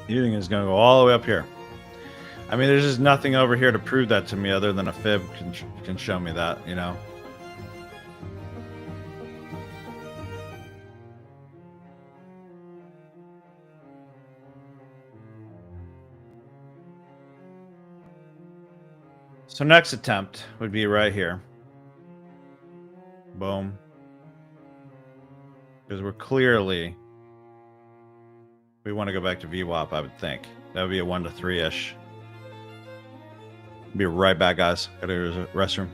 Speaker 1: Eating is going to go all the way up here. I mean, there's just nothing over here to prove that to me other than a fib can show me that. So next attempt would be right here. Boom. Because we want to go back to VWAP, I would think. That would be a 1 to 3-ish. Be right back, guys. Gotta go to the restroom.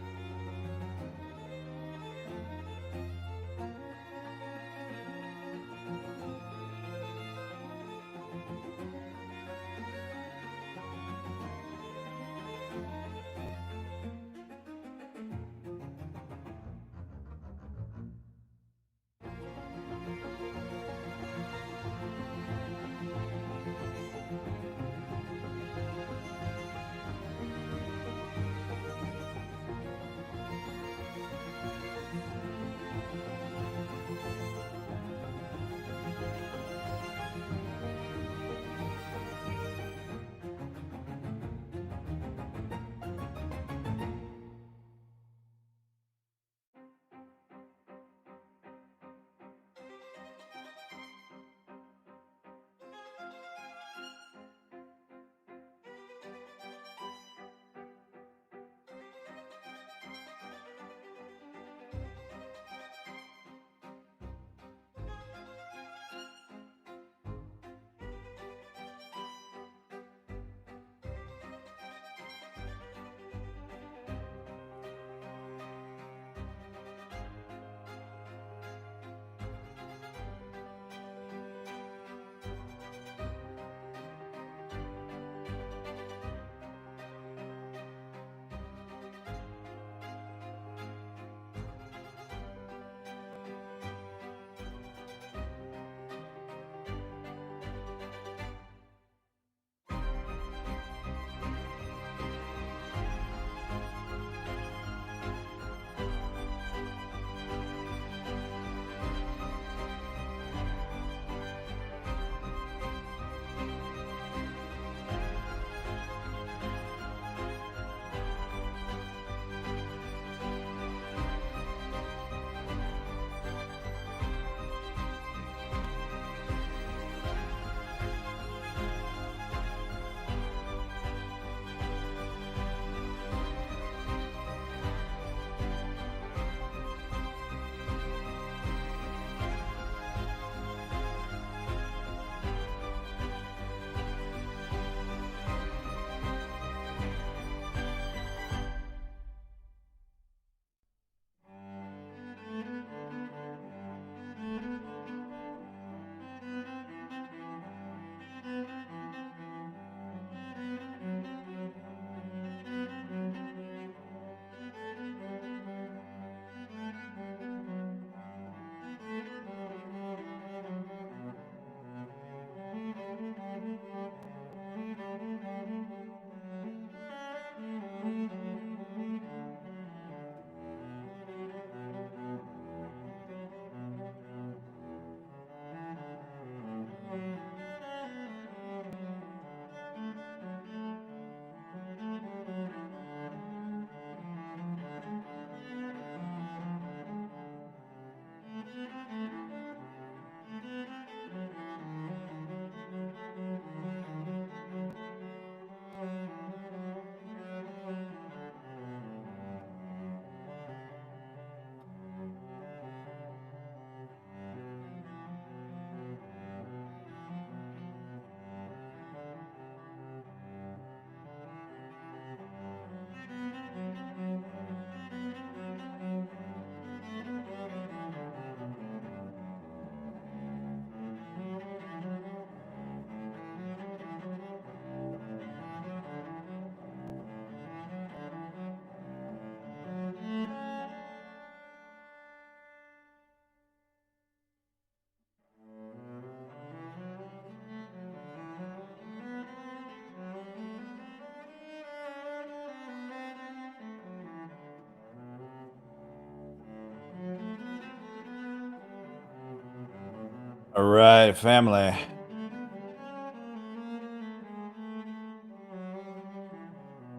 Speaker 1: All right, family.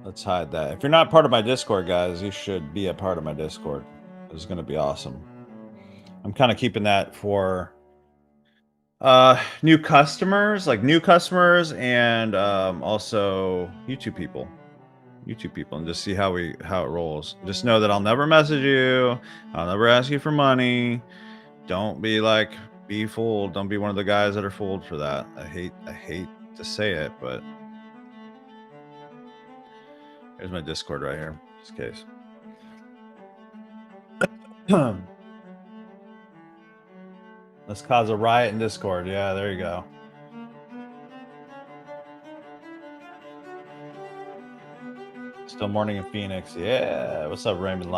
Speaker 1: Let's hide that. If you're not part of my Discord, guys, you should be a part of my Discord. It's going to be awesome. I'm kind of keeping that for new customers, and also YouTube people, and just see how it rolls. Just know that I'll never message you. I'll never ask you for money. Don't be fooled. Don't be one of the guys that are fooled for that. I hate to say it, but here's my Discord right here, just in case. Let's cause a riot in Discord. Yeah, there you go. Still morning in Phoenix. Yeah. What's up, Raymond?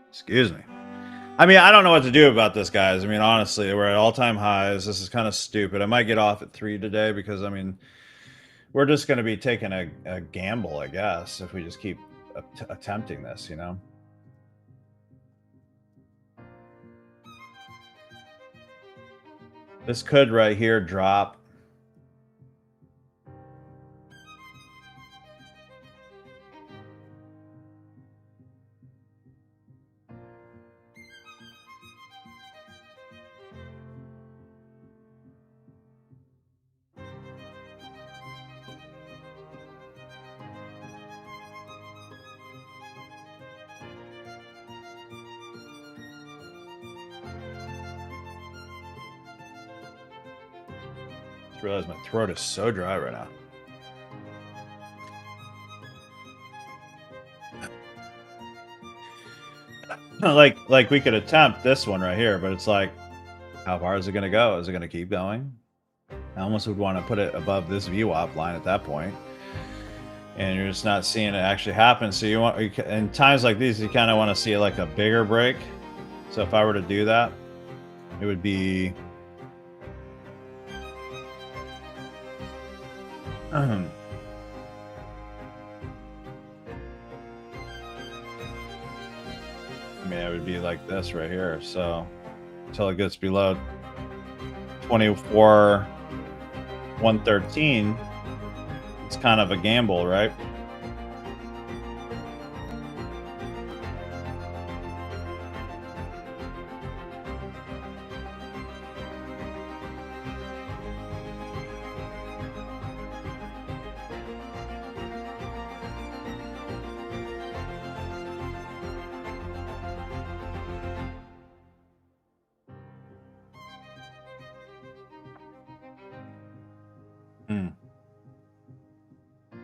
Speaker 1: Excuse me. I mean, I don't know what to do about this, guys. I mean, honestly, we're at all-time highs. This is kind of stupid. I might get off at 3 today because, I mean, we're just going to be taking a gamble, I guess, if we just keep attempting this, you know? This could right here drop. I realize my throat is so dry right now. Like we could attempt this one right here, but it's like, how far is it going to go? Is it going to keep going? I almost would want to put it above this VWAP line at that point, and you're just not seeing it actually happen. So in times like these, you kind of want to see like a bigger break. So if I were to do that, it would be I mean, it would be like this right here. So until it gets below 24,113, it's kind of a gamble, right?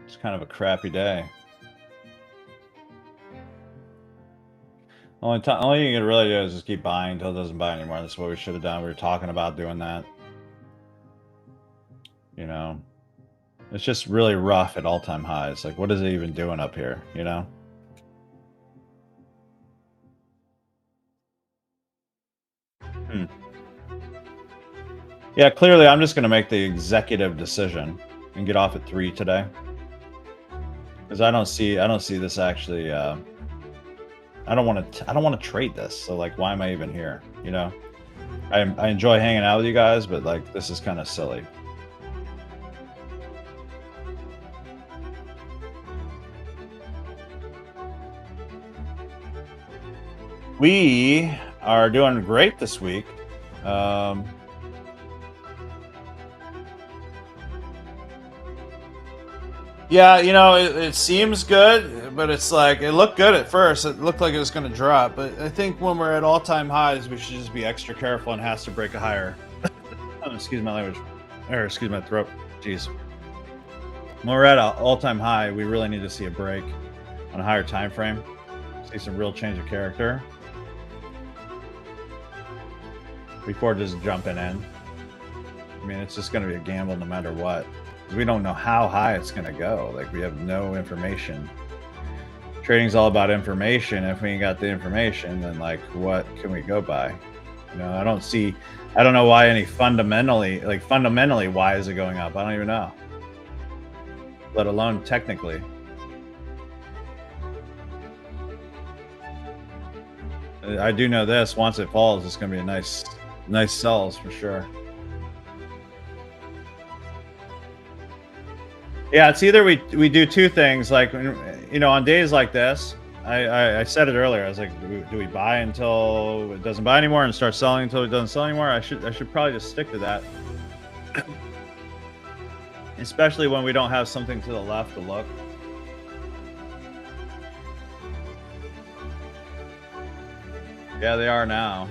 Speaker 1: It's kind of a crappy day. Only thing you can really do is just keep buying until it doesn't buy anymore. That's what we should have done. We were talking about doing that. You know, it's just really rough at all-time highs. Like, what is it even doing up here? You know. Yeah, clearly, I'm just going to make the executive decision and get off at 3 today, because I don't see this actually. I don't want to trade this. So like, why am I even here? You know, I enjoy hanging out with you guys, but like, this is kind of silly. We are doing great this week. Yeah, you know, it seems good, but it's like, it looked good at first. It looked like it was going to drop, but I think when we're at all-time highs, we should just be extra careful and has to break a higher. Oh, excuse my language, or excuse my throat. Jeez. When we're at an all-time high, we really need to see a break on a higher time frame. See some real change of character before just jumping in. I mean, it's just going to be a gamble no matter what. We don't know how high it's going to go. Like, we have no information. Trading's all about information. If we ain't got the information, then like, what can we go by? You know, I don't know why any fundamentally why is it going up? I don't even know, let alone technically. I do know this. Once it falls, it's going to be a nice sells for sure. Yeah, it's either we do two things. Like, on days like this, I said it earlier. I was like, do we buy until it doesn't buy anymore and start selling until it doesn't sell anymore? I should probably just stick to that, especially when we don't have something to the left to look. Yeah, they are now.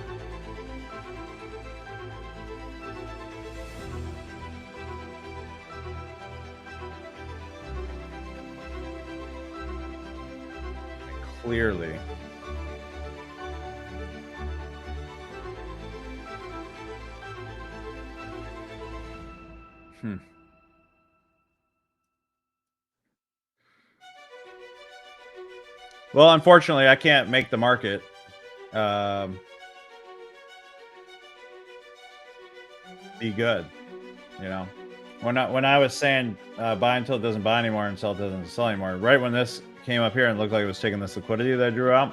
Speaker 1: Clearly. Hmm. Well, unfortunately, I can't make the market be good. You know, when I was saying buy until it doesn't buy anymore and sell it doesn't sell anymore, right when this came up here and looked like it was taking this liquidity that I drew out,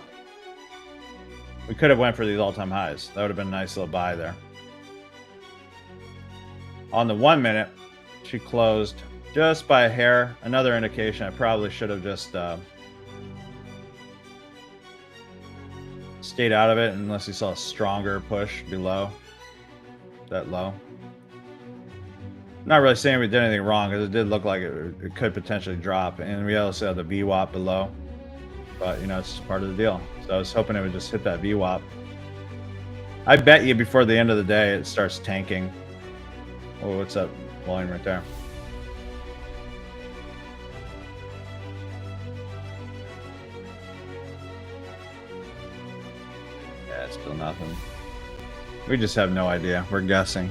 Speaker 1: we could have went for these all-time highs. That would have been a nice little buy there. On the 1 minute, she closed just by a hair. Another indication I probably should have just stayed out of it unless you saw a stronger push below that low. Not really saying we did anything wrong, because it did look like it could potentially drop, and we also had the VWAP below, but it's just part of the deal. So I was hoping it would just hit that VWAP. I bet you before the end of the day it starts tanking. Oh, what's that volume right there? Yeah, it's still nothing. We just have no idea. We're guessing.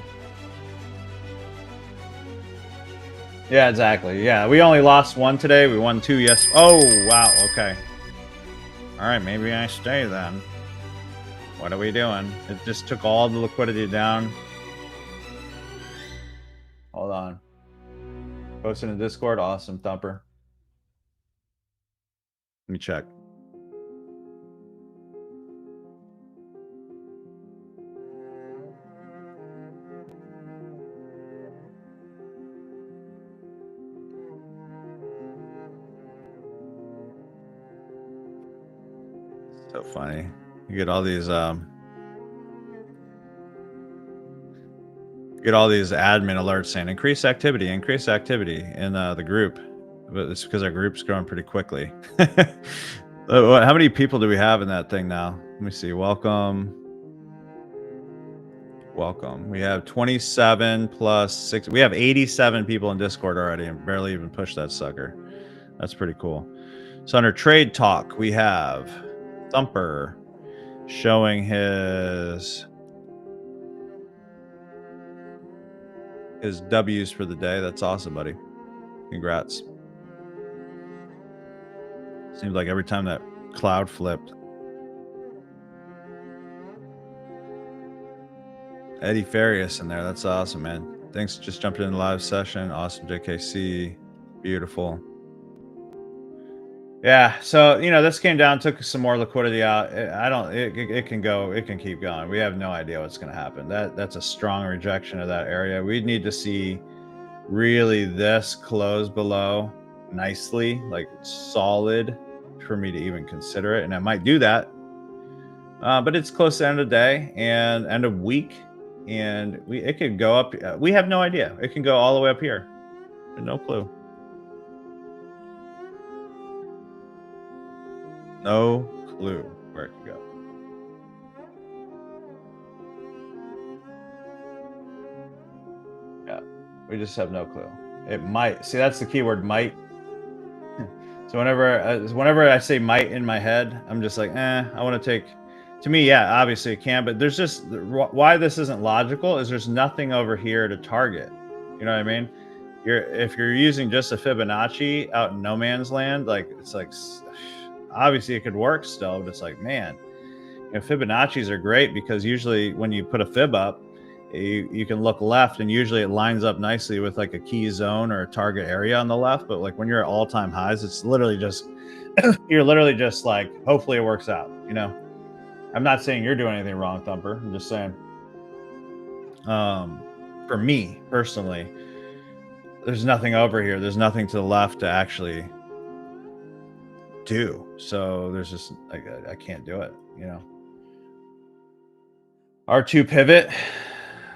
Speaker 1: Yeah, exactly. Yeah, we only lost one today. We won two. Yes. Oh, wow. Okay. All right. Maybe I stay then. What are we doing? It just took all the liquidity down. Hold on. Posting in Discord. Awesome, Thumper. Let me check. So funny. You get all these admin alerts saying increase activity in the group, but it's because our group's growing pretty quickly. How many people do we have in that thing now? Let me see. Welcome. We have 27 plus 6. We have 87 people in Discord already and barely even pushed that sucker. That's pretty cool. So under trade talk, we have Thumper showing his W's for the day. That's awesome, buddy. Congrats. Seems like every time that cloud flipped. Eddie Farias in there. That's awesome, man. Thanks. Just jumping in the live session. Awesome, JKC. Beautiful. Yeah. So, this came down, took some more liquidity out. It can keep going. We have no idea what's going to happen. That's a strong rejection of that area. We need to see really this close below nicely, like solid, for me to even consider it. And I might do that. But it's close to the end of the day and end of week. And it could go up. We have no idea. It can go all the way up here. No clue. No clue where it could go. Yeah, we just have no clue. It might. See, that's the keyword, might. So whenever I say might in my head, I'm just like, I want to take. To me, yeah, obviously it can, but there's just why this isn't logical is there's nothing over here to target. You know what I mean? If you're using just a Fibonacci out in no man's land, like it's like obviously it could work still, but it's like, man, Fibonacci's are great because usually when you put a fib up, you can look left and usually it lines up nicely with like a key zone or a target area on the left. But like when you're at all-time highs, it's literally just you're literally just like, hopefully it works out, I'm not saying you're doing anything wrong, Thumper. I'm just saying, for me personally, there's nothing over here. There's nothing to the left to actually do. So there's just I can't do it. You know, R2 pivot.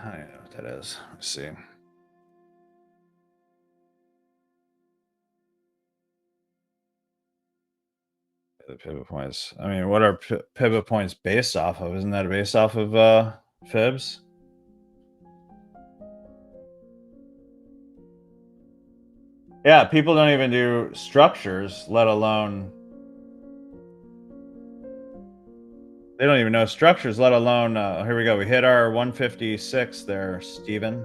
Speaker 1: I don't know what that is. Let's see. The pivot points. I mean, what are pivot points based off of? Isn't that based off of fibs? Yeah, people don't even do structures, let alone they don't even know structures, let alone here we go. We hit our 156 there, Steven.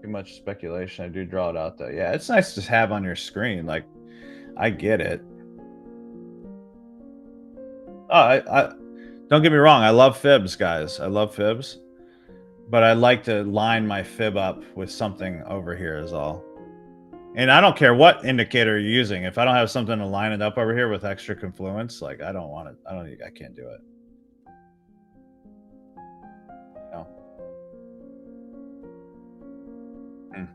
Speaker 1: Too much speculation. I do draw it out though. Yeah, it's nice to have on your screen. Like, I get it. Oh, I don't get me wrong. I love fibs, guys. I love fibs, but I like to line my fib up with something over here is all. And I don't care what indicator you're using. If I don't have something to line it up over here with extra confluence, like I don't want it. I can't do it. No. Mm.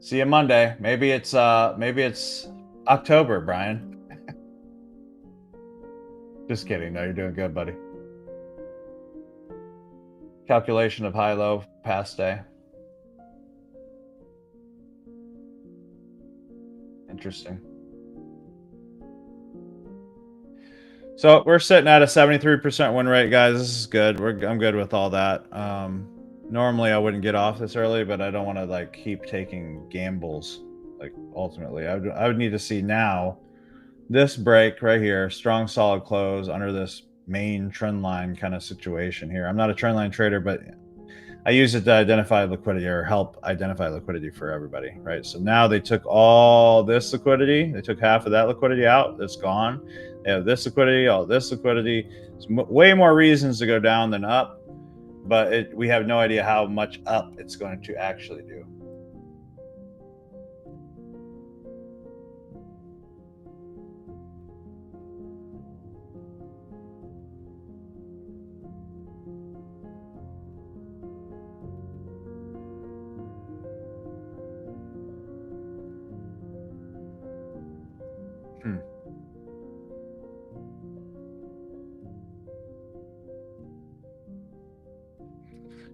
Speaker 1: See you Monday. Maybe it's October, Brian. Just kidding. No, you're doing good, buddy. Calculation of high-low past day. Interesting. So we're sitting at a 73% win rate, guys. This is good. I'm good with all that. Normally I wouldn't get off this early, but I don't want to like keep taking gambles. Like ultimately, I would need to see now this break right here, strong solid close under this main trend line kind of situation here. I'm not a trend line trader, but I use it to identify liquidity or help identify liquidity for everybody, right? So now they took all this liquidity, they took half of that liquidity out, it's gone. They have this liquidity, all this liquidity. There's way more reasons to go down than up, but we have no idea how much up it's going to actually do. Hmm.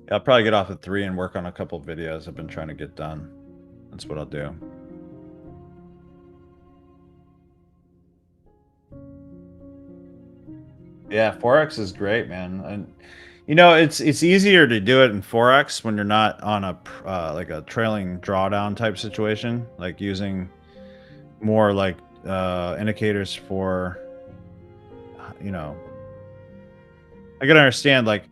Speaker 1: Yeah, I'll probably get off at 3 and work on a couple of videos I've been trying to get done. That's what I'll do. Yeah, Forex is great, man. And you know, it's easier to do it in Forex when you're not on a like a trailing drawdown type situation, like using more like indicators for, you know, I can understand like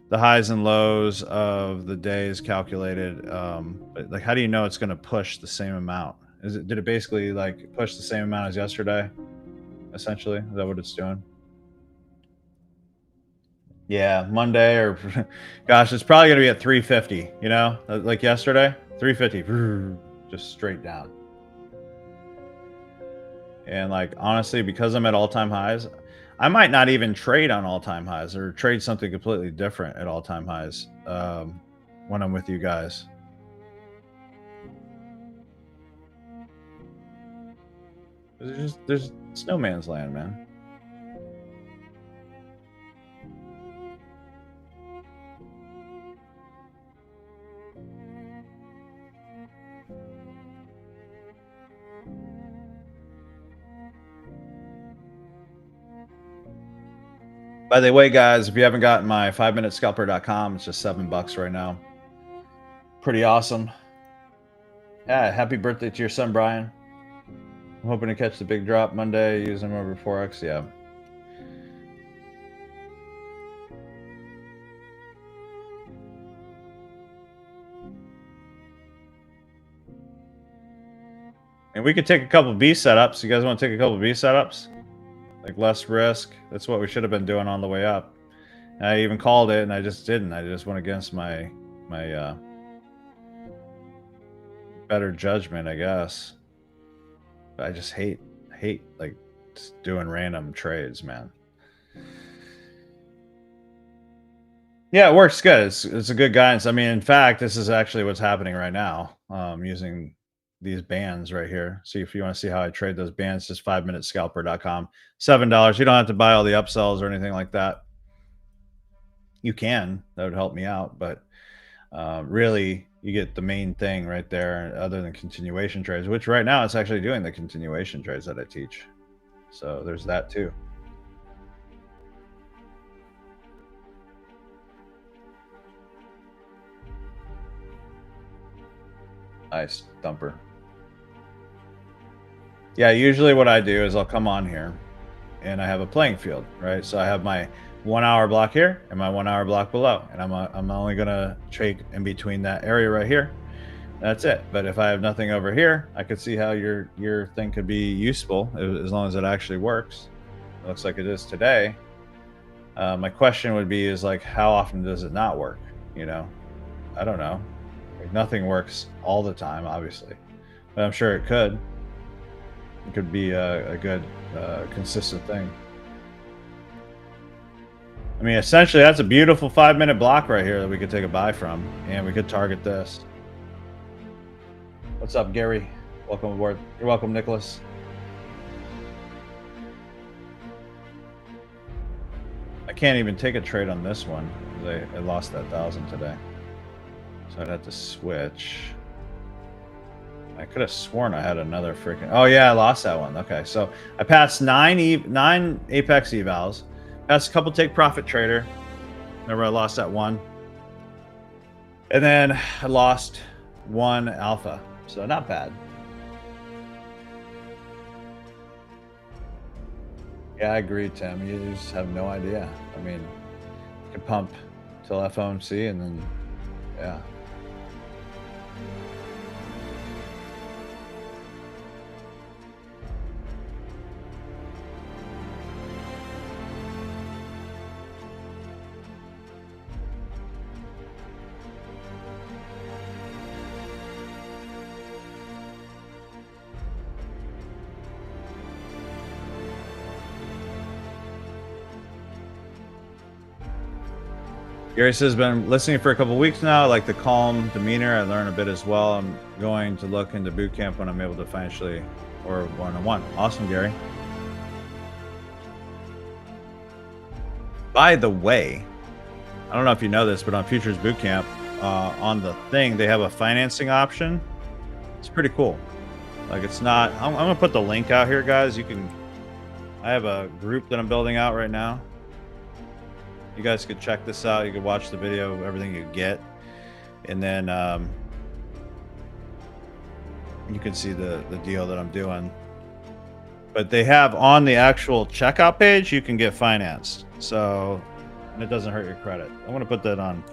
Speaker 1: the highs and lows of the days calculated, but like how do you know it's going to push the same amount? Did it basically like push the same amount as yesterday, essentially? Is that what it's doing? Yeah, Monday or gosh, it's probably gonna be at 350, you know, like yesterday, 350, just straight down. And like honestly, because I'm at all-time highs, I might not even trade on all-time highs or trade something completely different at all-time highs when I'm with you guys. There's no man's land, man. By the way, guys, if you haven't gotten my 5minutescalper.com, it's just $7 right now. Pretty awesome. Yeah, happy birthday to your son, Brian. I'm hoping to catch the big drop Monday, use them over Forex. Yeah. And we could take a couple B setups. You guys want to take a couple B setups? Like less risk. That's what we should have been doing on the way up. And I even called it and I just didn't. I just went against my better judgment, I guess. I just hate like just doing random trades, man. Yeah, it works good. It's a good guidance. I mean, in fact, this is actually what's happening right now. Using these bands right here. See if you want to see how I trade those bands, just 5minutescalper.com. $7. You don't have to buy all the upsells or anything like that. You can. That would help me out, but really you get the main thing right there other than continuation trades, which right now it's actually doing the continuation trades that I teach. So there's that too. Nice thumper. Yeah, usually what I do is I'll come on here and I have a playing field, right? So I have my 1 hour block here and my 1 hour block below, and I'm only gonna trade in between that area right here. That's it. But if I have nothing over here, I could see how your thing could be useful as long as it actually works. It looks like it is today. My question would be is like, how often does it not work? You know, I don't know. Like nothing works all the time, obviously, but I'm sure it could. It could be a good, consistent thing. I mean, essentially, that's a beautiful 5 minute block right here that we could take a buy from, and we could target this. What's up, Gary? Welcome aboard. You're welcome, Nicholas. I can't even take a trade on this one. I lost that 1,000 today, so I'd have to switch. I could have sworn I had another freaking. Oh yeah, I lost that one. Okay, so I passed nine Apex evals, passed a couple take profit trader. Remember, I lost that one, and then I lost one alpha. So not bad. Yeah, I agree, Tim. You just have no idea. I mean, you can pump till FOMC, and then yeah. Gary says, been listening for a couple weeks now. I like the calm demeanor. I learn a bit as well. I'm going to look into boot camp when I'm able to financially or one-on-one. Awesome, Gary. By the way, I don't know if you know this, but on Futures Bootcamp, on the thing, they have a financing option. It's pretty cool. Like it's not. I'm gonna put the link out here, guys. You can. I have a group that I'm building out right now. You guys could check this out. You could watch the video of everything you get, and then you can see the deal that I'm doing. But they have on the actual checkout page, you can get financed. So, and it doesn't hurt your credit. I'm gonna put that on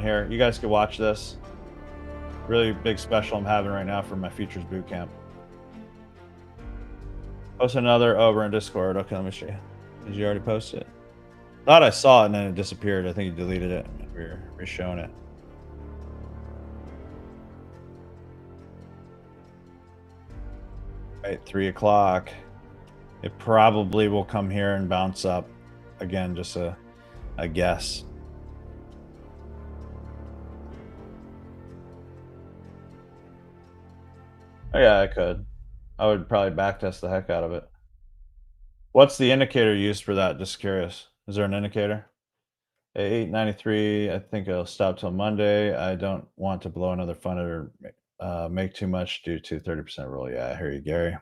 Speaker 1: here. You guys can watch this. Really big special I'm having right now for my Futures Bootcamp. Post another over in Discord. Okay, let me show you. Did you already post it? Thought I saw it and then it disappeared. I think you deleted it. We're showing it. Right, 3 o'clock. It probably will come here and bounce up again. Just a guess. Oh yeah, I could. I would probably backtest the heck out of it. What's the indicator used for that? Just curious. Is there an indicator? 893. I think it'll stop till Monday. I don't want to blow another fund or make too much due to 30% rule. Yeah, I hear you, Gary.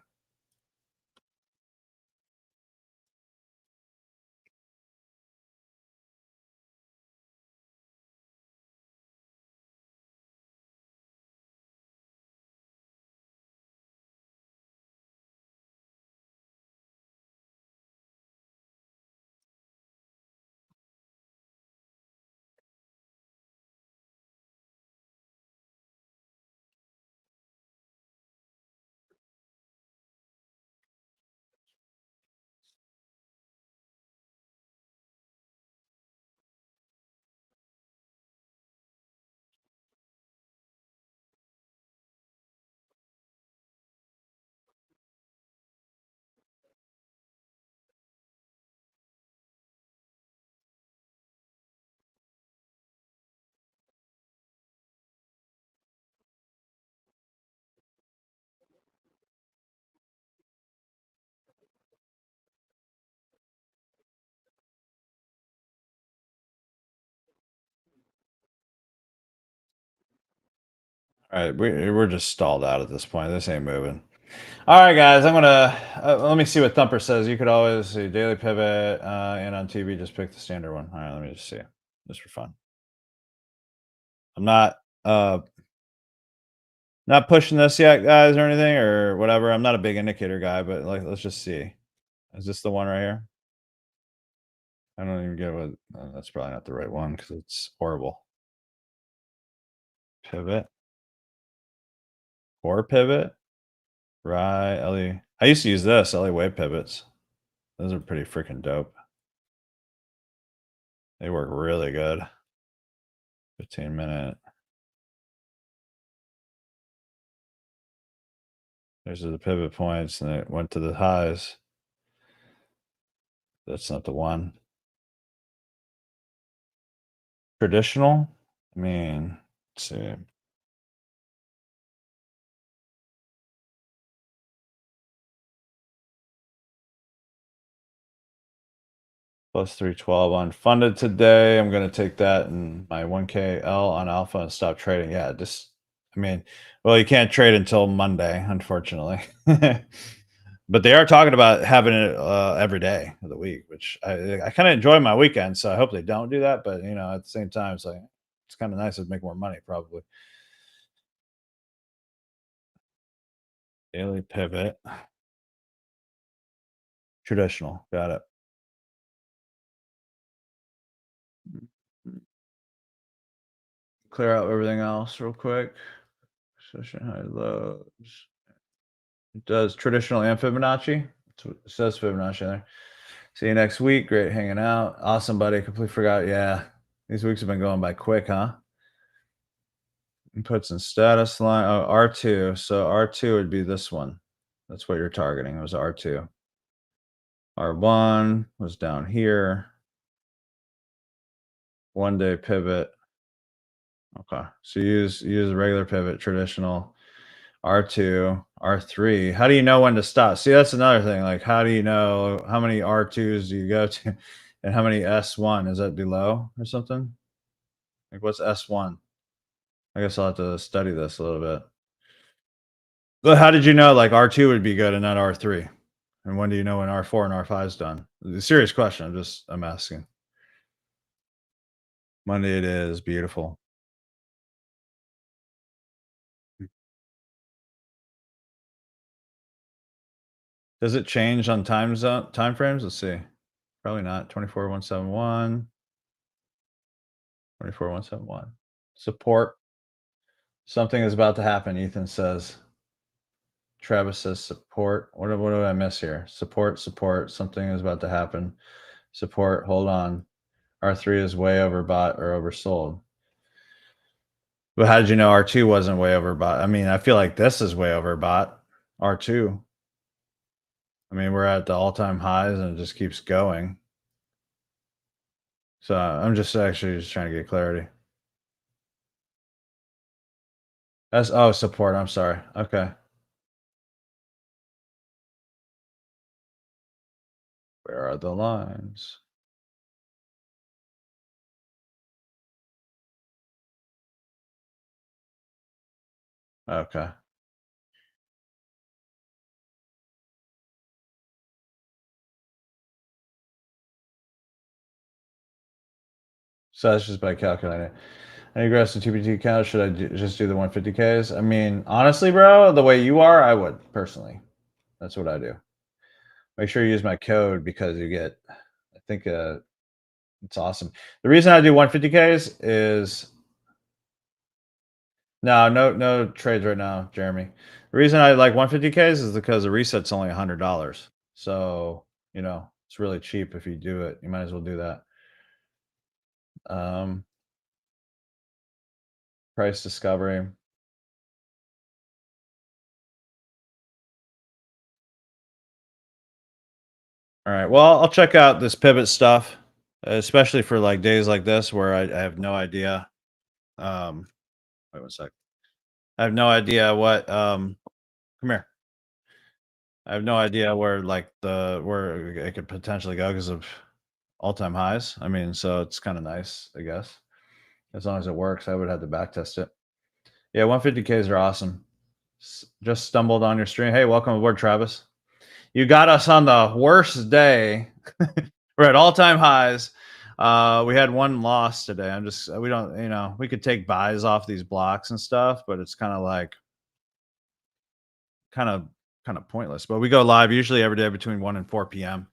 Speaker 1: All right, we're just stalled out at this point. This ain't moving. All right, guys, I'm gonna let me see what Thumper says. You could always see daily pivot, and on TV, just pick the standard one. All right, let me just see, just for fun. I'm uh not pushing this yet, guys, or anything, or whatever. I'm not a big indicator guy, but like, let's just see. Is this the one right here? I don't even get what. That's probably not the right one because it's horrible. Pivot or pivot, right? LE. I used to use this LE wave pivots. Those are pretty freaking dope. They work really good. 15-minute. Those are the pivot points, and it went to the highs. That's not the one. Traditional? I mean, let's see. Plus 312 unfunded today. I'm going to take that and my 1KL on alpha and stop trading. Yeah, just, I mean, well, you can't trade until Monday, unfortunately. But they are talking about having it every day of the week, which I kind of enjoy my weekend. So I hope they don't do that. But, at the same time, it's like, it's kind of nice to make more money, probably. Daily pivot. Traditional. Got it. Clear out everything else real quick. Session high lows. It does traditional and Fibonacci. It says Fibonacci there. See you next week. Great hanging out. Awesome, buddy. Completely forgot. Yeah. These weeks have been going by quick, huh? Inputs and status line. Oh, R2. So R2 would be this one. That's what you're targeting. It was R2. R1 was down here. 1-day pivot. Okay. So use a regular pivot, traditional. R2, R3. How do you know when to stop? See, that's another thing. Like, how do you know how many R2s do you go to and how many S1? Is that below or something? Like, what's S1? I guess I'll have to study this a little bit. But how did you know like R2 would be good and not R3? And when do you know when R4 and R5 is done? It's a serious question. I'm asking. Monday it is. Beautiful. Does it change on time frames? Let's see. Probably not. 24171. 24171. Support. Something is about to happen, Ethan says. Travis says support. What do I miss here? Support. Something is about to happen. Support. Hold on. R3 is way overbought or oversold. But how did you know R2 wasn't way overbought? I mean, I feel like this is way overbought. R2. I mean, we're at the all-time highs and it just keeps going. So I'm just actually just trying to get clarity. Support. I'm sorry. Okay. Where are the lines? Okay. So that's just by calculating. Any aggressive TPT count? Should I just do the 150Ks? I mean, honestly, bro, the way you are, I would personally. That's what I do. Make sure you use my code because you get, I think it's awesome. The reason I do 150Ks is no trades right now, Jeremy. The reason I like 150Ks is because the reset's only $100. So, it's really cheap if you do it. You might as well do that. Price discovery. All right. Well, I'll check out this pivot stuff, especially for like days like this where I have no idea. Wait 1 sec. I have no idea what. Come here. I have no idea where where it could potentially go because of all-time highs. I mean, so it's kind of nice, I guess. As long as it works, I would have to back test it. Yeah, 150Ks are awesome. Just stumbled on your stream. Hey, welcome aboard, Travis. You got us on the worst day. We're at all-time highs. We had one loss today. We don't, we could take buys off these blocks and stuff, but it's kind of like kind of kind of pointless. But we go live usually every day between 1 and 4 p.m.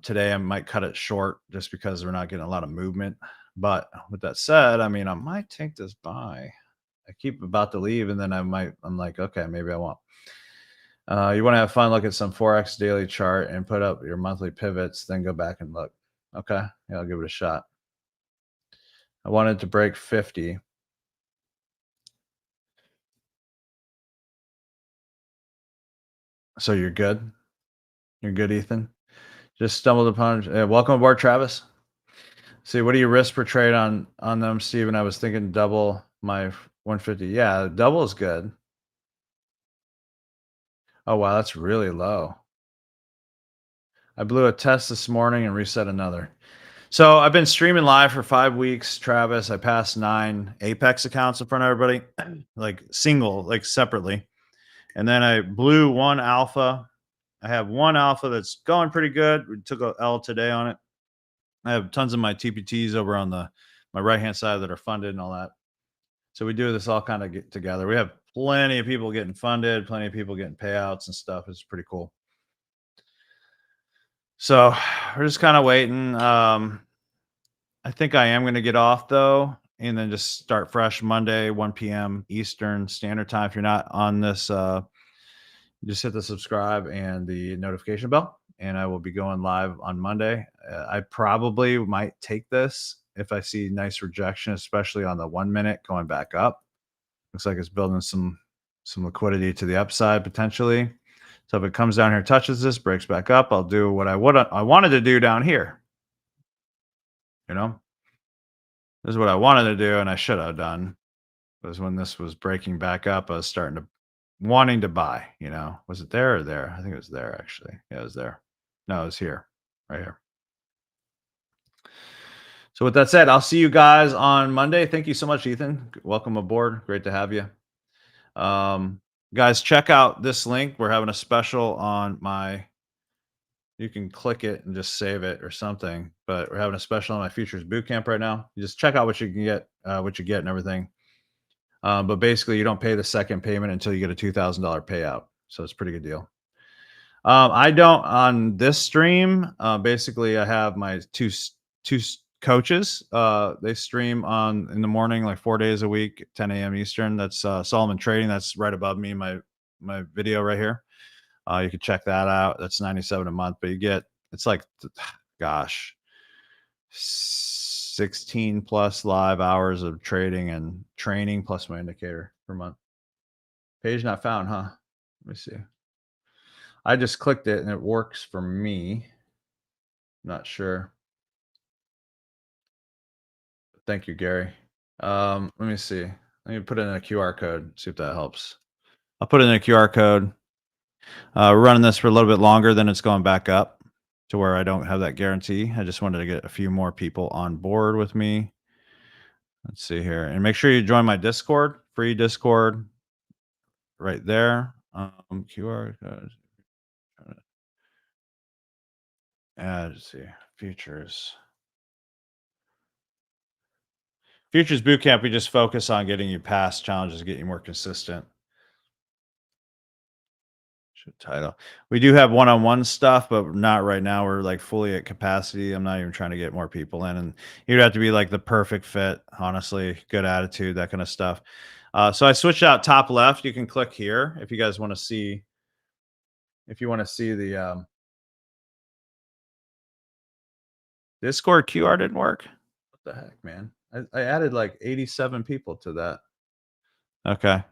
Speaker 1: Today I might cut it short just because we're not getting a lot of movement. But with that said, I mean, I might take this buy. I keep about to leave, and then I'm like, okay, maybe I won't. You want to have fun, look at some Forex daily chart and put up your monthly pivots, then go back and look. Okay, yeah, I'll give it a shot. I wanted to break 50. So you're good? You're good, Ethan? Just stumbled upon. Welcome aboard, Travis. See, what do you risk per trade on them, Steven? I was thinking double my 150. Yeah, double is good. Oh wow, that's really low. I blew a test this morning and reset another. So I've been streaming live for 5 weeks, Travis. I passed 9 Apex accounts in front of everybody, like single, like separately. And then I blew one alpha. I have one alpha that's going pretty good. We took a L today on it. I have tons of my TPTs over on my right hand side that are funded and all that. So we do this all kind of get together. We have plenty of people getting funded, plenty of people getting payouts and stuff. It's pretty cool. So we're just kind of waiting. I think I am going to get off though, and then just start fresh Monday, 1 p.m. Eastern Standard Time. If you're not on this, just hit the subscribe and the notification bell, and I will be going live on Monday. I probably might take this if I see nice rejection, especially on the 1 minute going back up. Looks like it's building some liquidity to the upside potentially. So if it comes down here, touches this, breaks back up, I'll do what I wanted to do down here. You know, this is what I wanted to do, and I should have done. Was when this was breaking back up, I was starting to wanting to buy. Was it there or there? I think it was there actually. Yeah, it was there. No, it was here, right here. So with that said, I'll see you guys on Monday. Thank you so much, Ethan. Welcome aboard. Great to have you. Guys, check out this link. We're having a special on my. You can click it and just save it or something. But we're having a special on my futures bootcamp right now. You just check out what you can get, what you get, and everything. But basically, you don't pay the second payment until you get a $2,000 payout. So it's a pretty good deal. I don't on this stream. Basically, I have my two coaches. They stream in the morning, like 4 days a week, 10 a.m. Eastern. That's Solomon Trading. That's right above me, my video right here. You can check that out. That's $97 a month, but it's like, gosh, 16 plus live hours of trading and training plus my indicator per month. Page not found, huh? Let me see. I just clicked it and it works for me. Not sure. Thank you, Gary. Let me see. Let me put in a QR code, see if that helps. I'll put in a QR code. We're running this for a little bit longer than it's going back up to where I don't have that guarantee. I just wanted to get a few more people on board with me. Let's see here. And make sure you join my Discord, free Discord right there. QR code. Let's see. Futures Bootcamp, we just focus on getting you past challenges, getting you more consistent. Title. We do have one-on-one stuff, but not right now. We're like fully at capacity. I'm not even trying to get more people in, and you'd have to be like the perfect fit, honestly, good attitude, that kind of stuff. So I switched out top left. You can click here if you guys want to see. If you want to see the Discord QR didn't work. What the heck, man? I added like 87 people to that. Okay.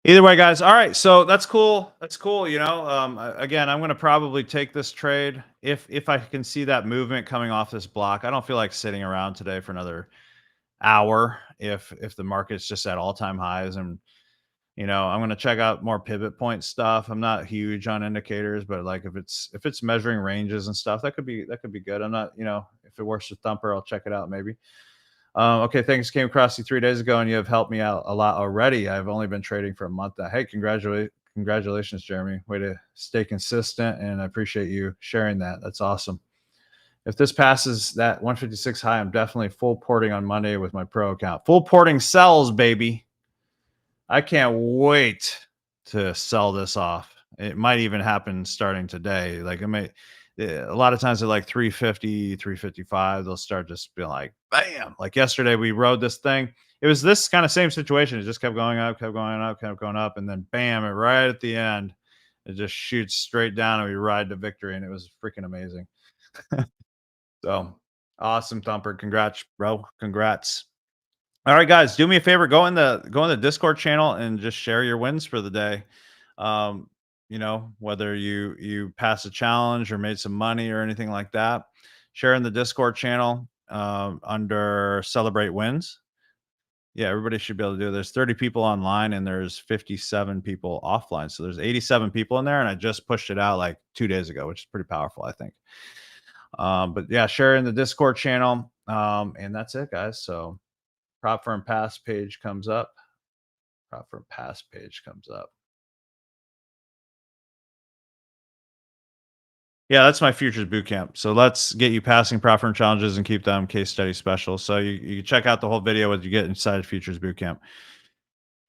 Speaker 1: Either way, guys. All right, so that's cool. That's cool. Again, I'm going to probably take this trade if I can see that movement coming off this block. I don't feel like sitting around today for another hour if the market's just at all-time highs, and I'm going to check out more pivot point stuff. I'm not huge on indicators, but like if it's measuring ranges and stuff, that could be good. I'm not, if it works with Thumper, I'll check it out maybe. Okay, things came across you 3 days ago, and you have helped me out a lot already. I've only been trading for a month now. Hey, congratulations, Jeremy. Way to stay consistent, and I appreciate you sharing that. That's awesome. If this passes that 156 high, I'm definitely full porting on Monday with my pro account. Full porting sells, baby. I can't wait to sell this off. It might even happen starting today. Like it may a lot of times at like 350, 355, they'll start just being like bam. Like yesterday we rode this thing. It was this kind of same situation. It just kept going up, kept going up, kept going up, and then bam, and right at the end, it just shoots straight down and we ride to victory. And it was freaking amazing. So awesome, Thumper. Congrats, bro. Congrats. All right, guys, do me a favor. Go in the Discord channel and just share your wins for the day. Um, whether you pass a challenge or made some money or anything like that, share in the Discord channel under Celebrate Wins. Yeah, everybody should be able to do it. There's 30 people online and there's 57 people offline. So there's 87 people in there, and I just pushed it out like 2 days ago, which is pretty powerful, I think. But yeah, share in the Discord channel. And that's it, guys. So prop firm pass page comes up. Prop firm pass page comes up. Yeah, that's my futures boot camp. So let's get you passing prop firm challenges and keep them case study special. So you can check out the whole video what you get inside futures boot camp.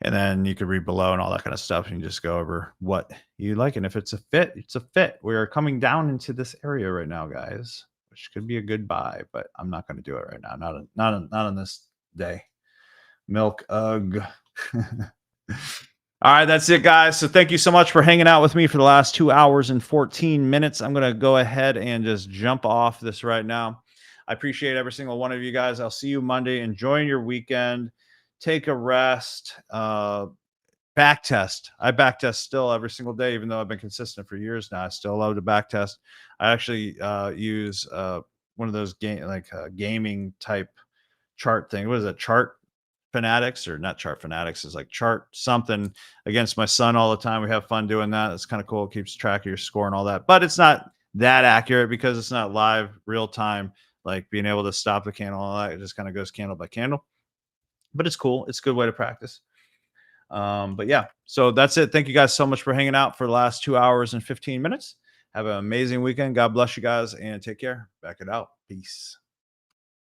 Speaker 1: And then you could read below and all that kind of stuff and just go over what you like. And if it's a fit, it's a fit. We are coming down into this area right now, guys, which could be a good buy, but I'm not going to do it right now. Not on this day. Milk ugh. All right, that's it, guys. So thank you so much for hanging out with me for the last 2 hours and 14 minutes. I'm going to go ahead and just jump off this right now. I appreciate every single one of you guys. I'll see you Monday. Enjoy your weekend. Take a rest. Back test. I back test still every single day, even though I've been consistent for years now. I still love to back test. I actually use one of those gaming type chart thing. What is it? Chart fanatics, or not chart fanatics, is like chart something against my son all the time. We have fun doing that. It's kind of cool. It keeps track of your score and all that, but it's not that accurate because it's not live real time, like being able to stop the candle and all that. It just kind of goes candle by candle, but it's cool. It's a good way to practice. But yeah, so that's it. Thank you guys so much for hanging out for the last 2 hours and 15 minutes. Have an amazing weekend. God bless you guys and take care. Back it out. Peace.